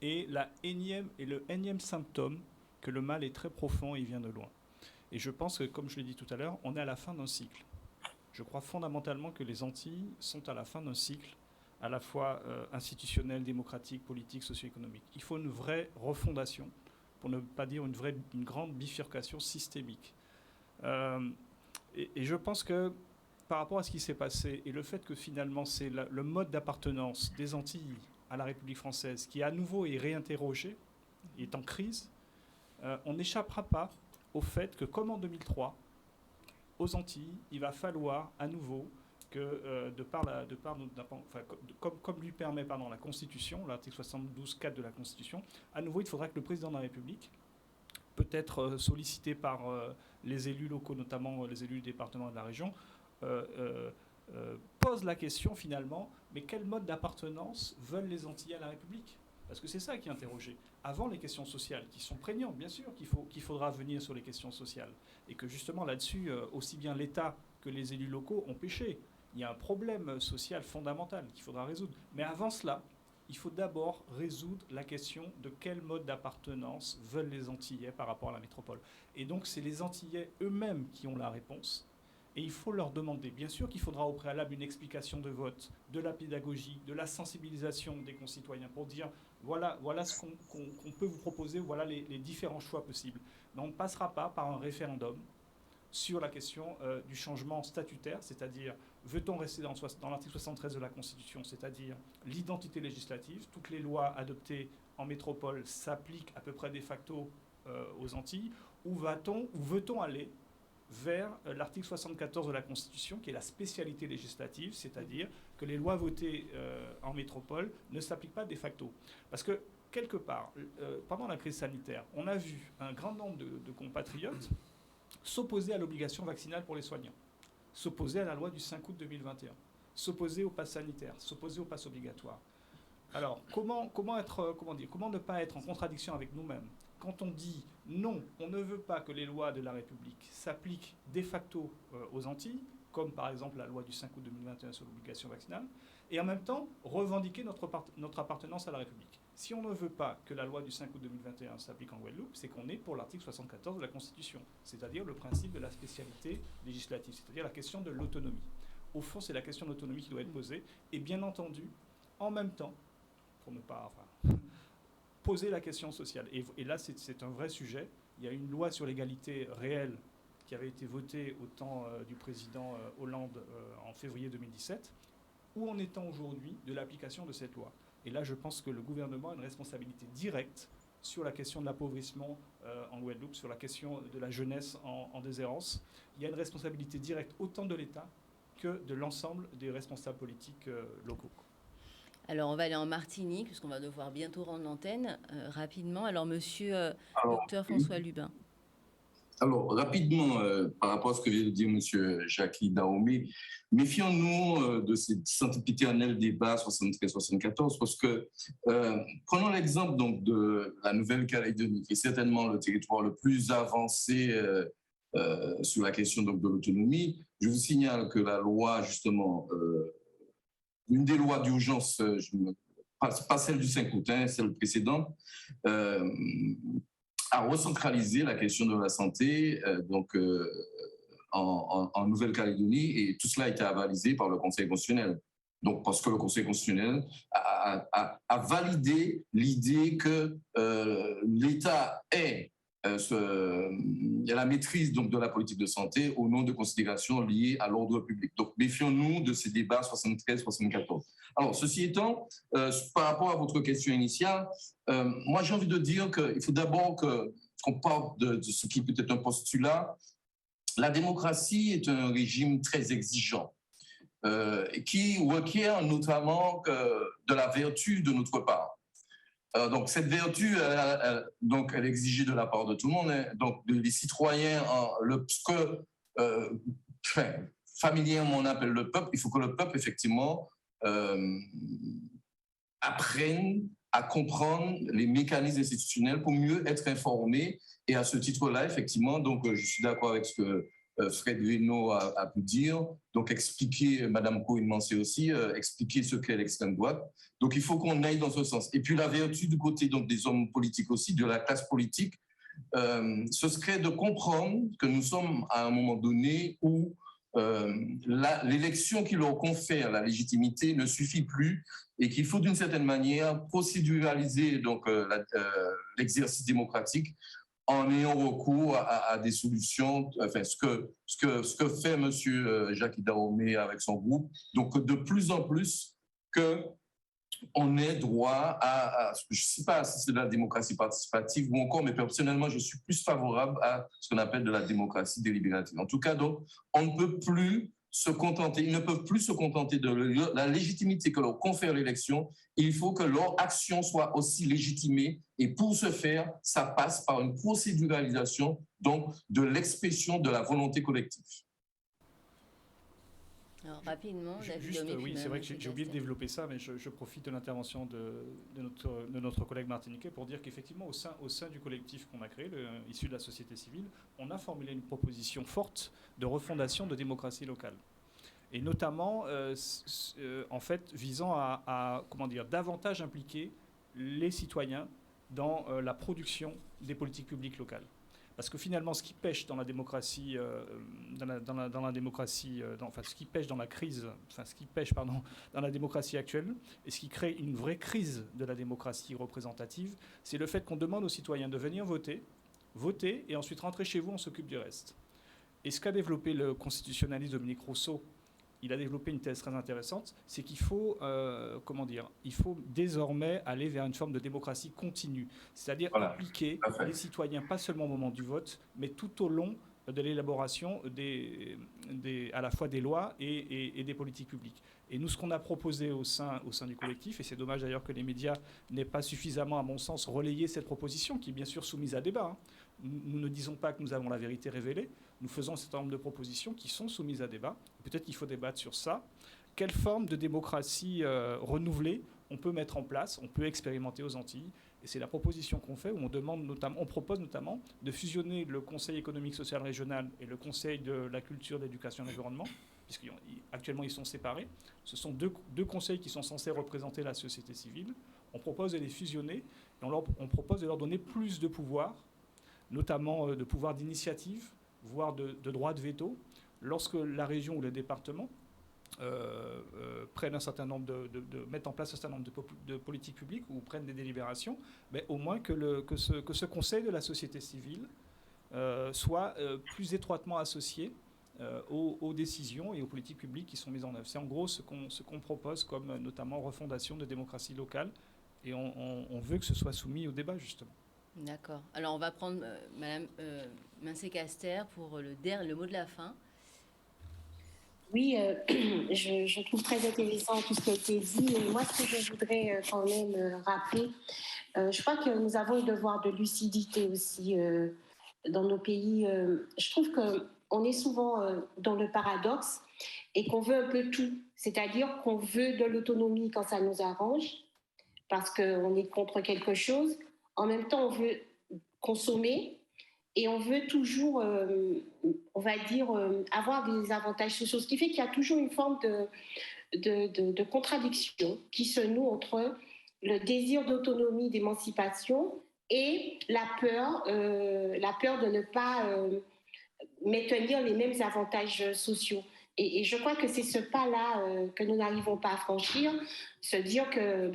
est le énième symptôme que le mal est très profond et il vient de loin. Et je pense que, comme je l'ai dit tout à l'heure, on est à la fin d'un cycle. Je crois fondamentalement que les Antilles sont à la fin d'un cycle, à la fois institutionnel, démocratique, politique, socio-économique. Il faut une vraie refondation, pour ne pas dire une grande bifurcation systémique. Et je pense que par rapport à ce qui s'est passé et le fait que finalement c'est le mode d'appartenance des Antilles à la République française qui à nouveau est réinterrogé, est en crise, on n'échappera pas au fait que, comme en 2003, aux Antilles, il va falloir à nouveau que, comme lui permet la Constitution, l'article 72.4 de la Constitution, à nouveau, il faudra que le président de la République, peut-être sollicité par les élus locaux, notamment les élus du département et de la région, pose la question finalement, mais quel mode d'appartenance veulent les Antillais à la République ? Parce que c'est ça qui est interrogé. Avant les questions sociales, qui sont prégnantes, bien sûr qu'il faudra venir sur les questions sociales. Et que justement là-dessus, aussi bien l'État que les élus locaux ont péché. Il y a un problème social fondamental qu'il faudra résoudre. Mais avant cela, il faut d'abord résoudre la question de quel mode d'appartenance veulent les Antillais par rapport à la métropole. Et donc c'est les Antillais eux-mêmes qui ont la réponse. Et il faut leur demander. Bien sûr qu'il faudra au préalable une explication de vote, de la pédagogie, de la sensibilisation des concitoyens pour dire voilà ce qu'on peut vous proposer, voilà les différents choix possibles. Mais on ne passera pas par un référendum sur la question du changement statutaire, c'est-à-dire veut-on rester dans l'article 73 de la Constitution, c'est-à-dire l'identité législative, toutes les lois adoptées en métropole s'appliquent à peu près de facto aux Antilles, ou veut-on aller vers l'article 74 de la Constitution, qui est la spécialité législative, c'est-à-dire que les lois votées en métropole ne s'appliquent pas de facto. Parce que, quelque part, pendant la crise sanitaire, on a vu un grand nombre de compatriotes s'opposer à l'obligation vaccinale pour les soignants, s'opposer à la loi du 5 août 2021, s'opposer au pass sanitaire, s'opposer au pass obligatoire. Alors, comment ne pas être en contradiction avec nous-mêmes quand on dit non, on ne veut pas que les lois de la République s'appliquent de facto aux Antilles, comme par exemple la loi du 5 août 2021 sur l'obligation vaccinale, et en même temps revendiquer notre appartenance à la République. Si on ne veut pas que la loi du 5 août 2021 s'applique en Guadeloupe, c'est qu'on est pour l'article 74 de la Constitution, c'est-à-dire le principe de la spécialité législative, c'est-à-dire la question de l'autonomie. Au fond, c'est la question de l'autonomie qui doit être posée, et bien entendu, en même temps, pour ne pas poser la question sociale. Et là, c'est un vrai sujet. Il y a une loi sur l'égalité réelle qui avait été votée au temps du président Hollande en février 2017. Où en est-on aujourd'hui de l'application de cette loi ? Et là, je pense que le gouvernement a une responsabilité directe sur la question de l'appauvrissement en Guadeloupe, sur la question de la jeunesse en déshérence. Il y a une responsabilité directe autant de l'État que de l'ensemble des responsables politiques locaux. Alors, on va aller en Martinique, puisqu'on va devoir bientôt rendre l'antenne rapidement. Alors, monsieur docteur François Lubin. Alors, rapidement, par rapport à ce que vient de dire monsieur Jackie Dahomey, méfions-nous de ces sempiternels débats 73-74, parce que prenons l'exemple donc de la Nouvelle-Calédonie, qui est certainement le territoire le plus avancé sur la question donc, de l'autonomie. Je vous signale que la loi, justement, une des lois d'urgence, pas celle du 5 août, celle précédente, a recentralisé la question de la santé en Nouvelle-Calédonie, et tout cela a été avalisé par le Conseil constitutionnel. Donc, parce que le Conseil constitutionnel a validé l'idée que l'État ait la maîtrise donc, de la politique de santé au nom de considérations liées à l'ordre public. Donc, méfions-nous de ces débats 73-74. Alors, ceci étant, par rapport à votre question initiale, moi, j'ai envie de dire qu'il faut d'abord qu'on parle de ce qui peut être un postulat. La démocratie est un régime très exigeant qui requiert notamment de la vertu de notre part. Donc, cette vertu, elle est exigée de la part de tout le monde, donc les citoyens, ce que familièrement on appelle le peuple. Il faut que le peuple, effectivement, apprenne à comprendre les mécanismes institutionnels pour mieux être informé. Et à ce titre-là, effectivement, donc, je suis d'accord avec ce que Fred Reynaud a pu dire, donc expliquer, Madame Cohen-Mancé aussi, expliquer ce qu'est l'extrême droite. Donc il faut qu'on aille dans ce sens. Et puis la vertu du côté donc, des hommes politiques aussi, de la classe politique, ce serait de comprendre que nous sommes à un moment donné où l'élection qui leur confère la légitimité ne suffit plus et qu'il faut d'une certaine manière procéduraliser donc, l'exercice démocratique en ayant recours à des solutions, enfin, ce que fait M. Jackie Dahomey avec son groupe. Donc, de plus en plus, qu'on ait droit je ne sais pas si c'est de la démocratie participative ou encore, mais personnellement, je suis plus favorable à ce qu'on appelle de la démocratie délibérative. En tout cas, donc, on ne peut plus se contenter, ils ne peuvent plus se contenter de la légitimité que leur confère l'élection. Il faut que leur action soit aussi légitimée. Et pour ce faire, ça passe par une procéduralisation donc, de l'expression de la volonté collective. Alors, rapidement, oui, c'est vrai que j'ai oublié de développer ça, mais je profite de l'intervention de notre collègue martiniquais pour dire qu'effectivement, au sein du collectif qu'on a créé, issu de la société civile, on a formulé une proposition forte de refondation de démocratie locale. Et notamment, en fait, visant à davantage impliquer les citoyens dans la production des politiques publiques locales. Parce que finalement, ce qui pêche dans la démocratie, ce qui pêche dans la crise, dans la démocratie actuelle, et ce qui crée une vraie crise de la démocratie représentative, c'est le fait qu'on demande aux citoyens de venir voter, et ensuite rentrer chez vous, on s'occupe du reste. Et ce qu'a développé le constitutionnaliste Dominique Rousseau, il a développé une thèse très intéressante, c'est qu'il faut, il faut désormais aller vers une forme de démocratie continue, c'est-à-dire impliquer les citoyens, pas seulement au moment du vote, mais tout au long de l'élaboration à la fois des lois et des politiques publiques. Et nous, ce qu'on a proposé au sein du collectif, et c'est dommage d'ailleurs que les médias n'aient pas suffisamment, à mon sens, relayé cette proposition, qui est bien sûr soumise à débat. Hein. Nous ne disons pas que nous avons la vérité révélée, nous faisons un certain nombre de propositions qui sont soumises à débat. Peut-être qu'il faut débattre sur ça. Quelle forme de démocratie renouvelée on peut mettre en place, on peut expérimenter aux Antilles. Et c'est la proposition qu'on fait, où on propose notamment de fusionner le Conseil économique, social, régional et le Conseil de la culture, de l'éducation et de l'environnement, puisqu'actuellement ils sont séparés. Ce sont deux conseils qui sont censés représenter la société civile. On propose de les fusionner et on propose de leur donner plus de pouvoir, notamment de pouvoir d'initiative, voire de droit de veto, lorsque la région ou le département prennent un certain nombre mettent en place un certain nombre de politiques publiques ou prennent des délibérations, mais au moins que ce conseil de la société civile soit plus étroitement associé aux décisions et aux politiques publiques qui sont mises en œuvre. C'est en gros ce qu'on propose comme notamment refondation de démocratie locale, et on veut que ce soit soumis au débat, justement. D'accord. Alors on va prendre Madame Mincé-Caster pour le mot de la fin. Oui, je trouve très intéressant tout ce qui a été dit. Et moi, ce que je voudrais quand même rappeler, je crois que nous avons un devoir de lucidité aussi dans nos pays. Je trouve qu'on est souvent dans le paradoxe et qu'on veut un peu tout. C'est-à-dire qu'on veut de l'autonomie quand ça nous arrange, parce qu'on est contre quelque chose. En même temps, on veut consommer. Et on veut toujours, on va dire, avoir des avantages sociaux, ce qui fait qu'il y a toujours une forme de contradiction qui se noue entre le désir d'autonomie, d'émancipation et la peur de ne pas maintenir les mêmes avantages sociaux. Et je crois que c'est ce pas-là que nous n'arrivons pas à franchir, se dire que,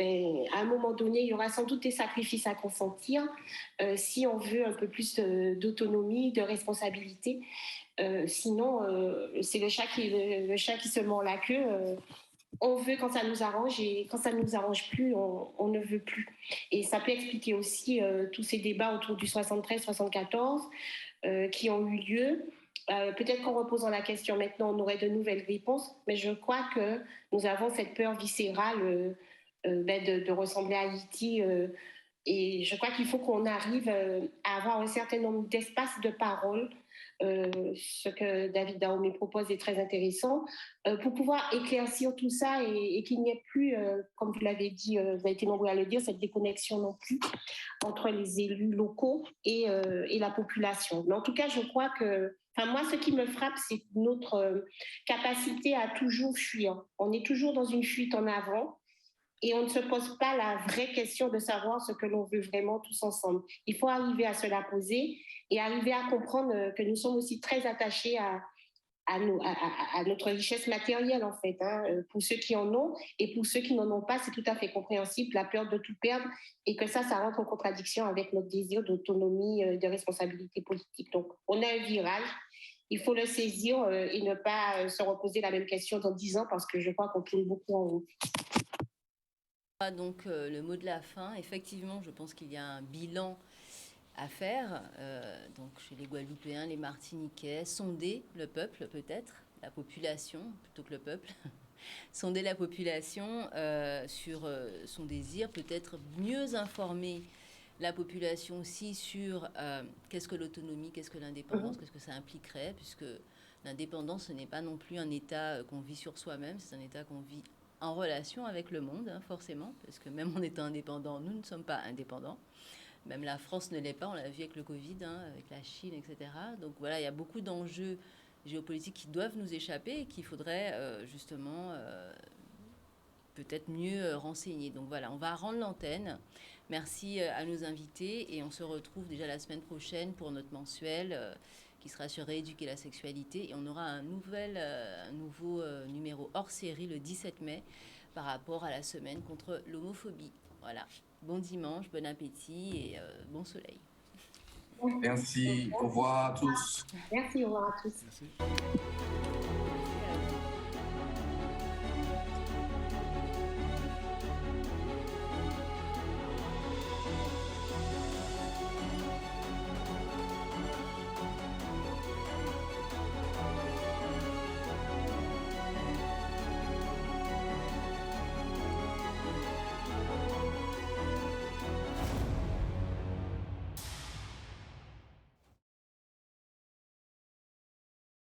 à un moment donné, il y aura sans doute des sacrifices à consentir si on veut un peu plus d'autonomie, de responsabilité. Sinon, c'est le chat qui se mord la queue. On veut quand ça nous arrange, et quand ça ne nous arrange plus, on ne veut plus. Et ça peut expliquer aussi tous ces débats autour du 73-74 qui ont eu lieu. Peut-être qu'en reposant la question maintenant, on aurait de nouvelles réponses, mais je crois que nous avons cette peur viscérale de ressembler à Haïti. Et je crois qu'il faut qu'on arrive à avoir un certain nombre d'espaces de parole. Ce que David Dahomey propose est très intéressant, pour pouvoir éclaircir tout ça et qu'il n'y ait plus, comme vous l'avez dit, vous avez été nombreux à le dire, cette déconnexion non plus entre les élus locaux et la population. Mais en tout cas, je crois que, moi, ce qui me frappe, c'est notre capacité à toujours fuir. On est toujours dans une fuite en avant. Et on ne se pose pas la vraie question de savoir ce que l'on veut vraiment tous ensemble. Il faut arriver à se la poser et arriver à comprendre que nous sommes aussi très attachés à notre richesse matérielle, en fait. Pour ceux qui en ont et pour ceux qui n'en ont pas, c'est tout à fait compréhensible, la peur de tout perdre, et que ça rentre en contradiction avec notre désir d'autonomie, de responsabilité politique. Donc, on a un virage. Il faut le saisir et ne pas se reposer la même question dans 10 ans, parce que je crois qu'on tourne beaucoup en haut. Donc le mot de la fin, effectivement, je pense qu'il y a un bilan à faire, donc chez les Guadeloupéens, les Martiniquais, sonder le peuple peut-être, la population plutôt que le peuple, sonder la population sur son désir, peut-être mieux informer la population aussi sur qu'est-ce que l'autonomie, qu'est-ce que l'indépendance, qu'est-ce que ça impliquerait, puisque l'indépendance, ce n'est pas non plus un état qu'on vit sur soi-même, c'est un état qu'on vit en relation avec le monde, forcément, parce que même en étant indépendant, nous ne sommes pas indépendants. Même la France ne l'est pas, on l'a vu avec le Covid, avec la Chine, etc. Donc voilà, il y a beaucoup d'enjeux géopolitiques qui doivent nous échapper et qu'il faudrait justement peut-être mieux renseigner. Donc voilà, on va rendre l'antenne. Merci à nos invités et on se retrouve déjà la semaine prochaine pour notre mensuel qui sera sur Rééduquer la sexualité. Et on aura un nouveau numéro hors série le 17 mai par rapport à la semaine contre l'homophobie. Voilà. Bon dimanche, bon appétit et bon soleil. Merci. Au revoir à tous. Merci, au revoir à tous. Merci.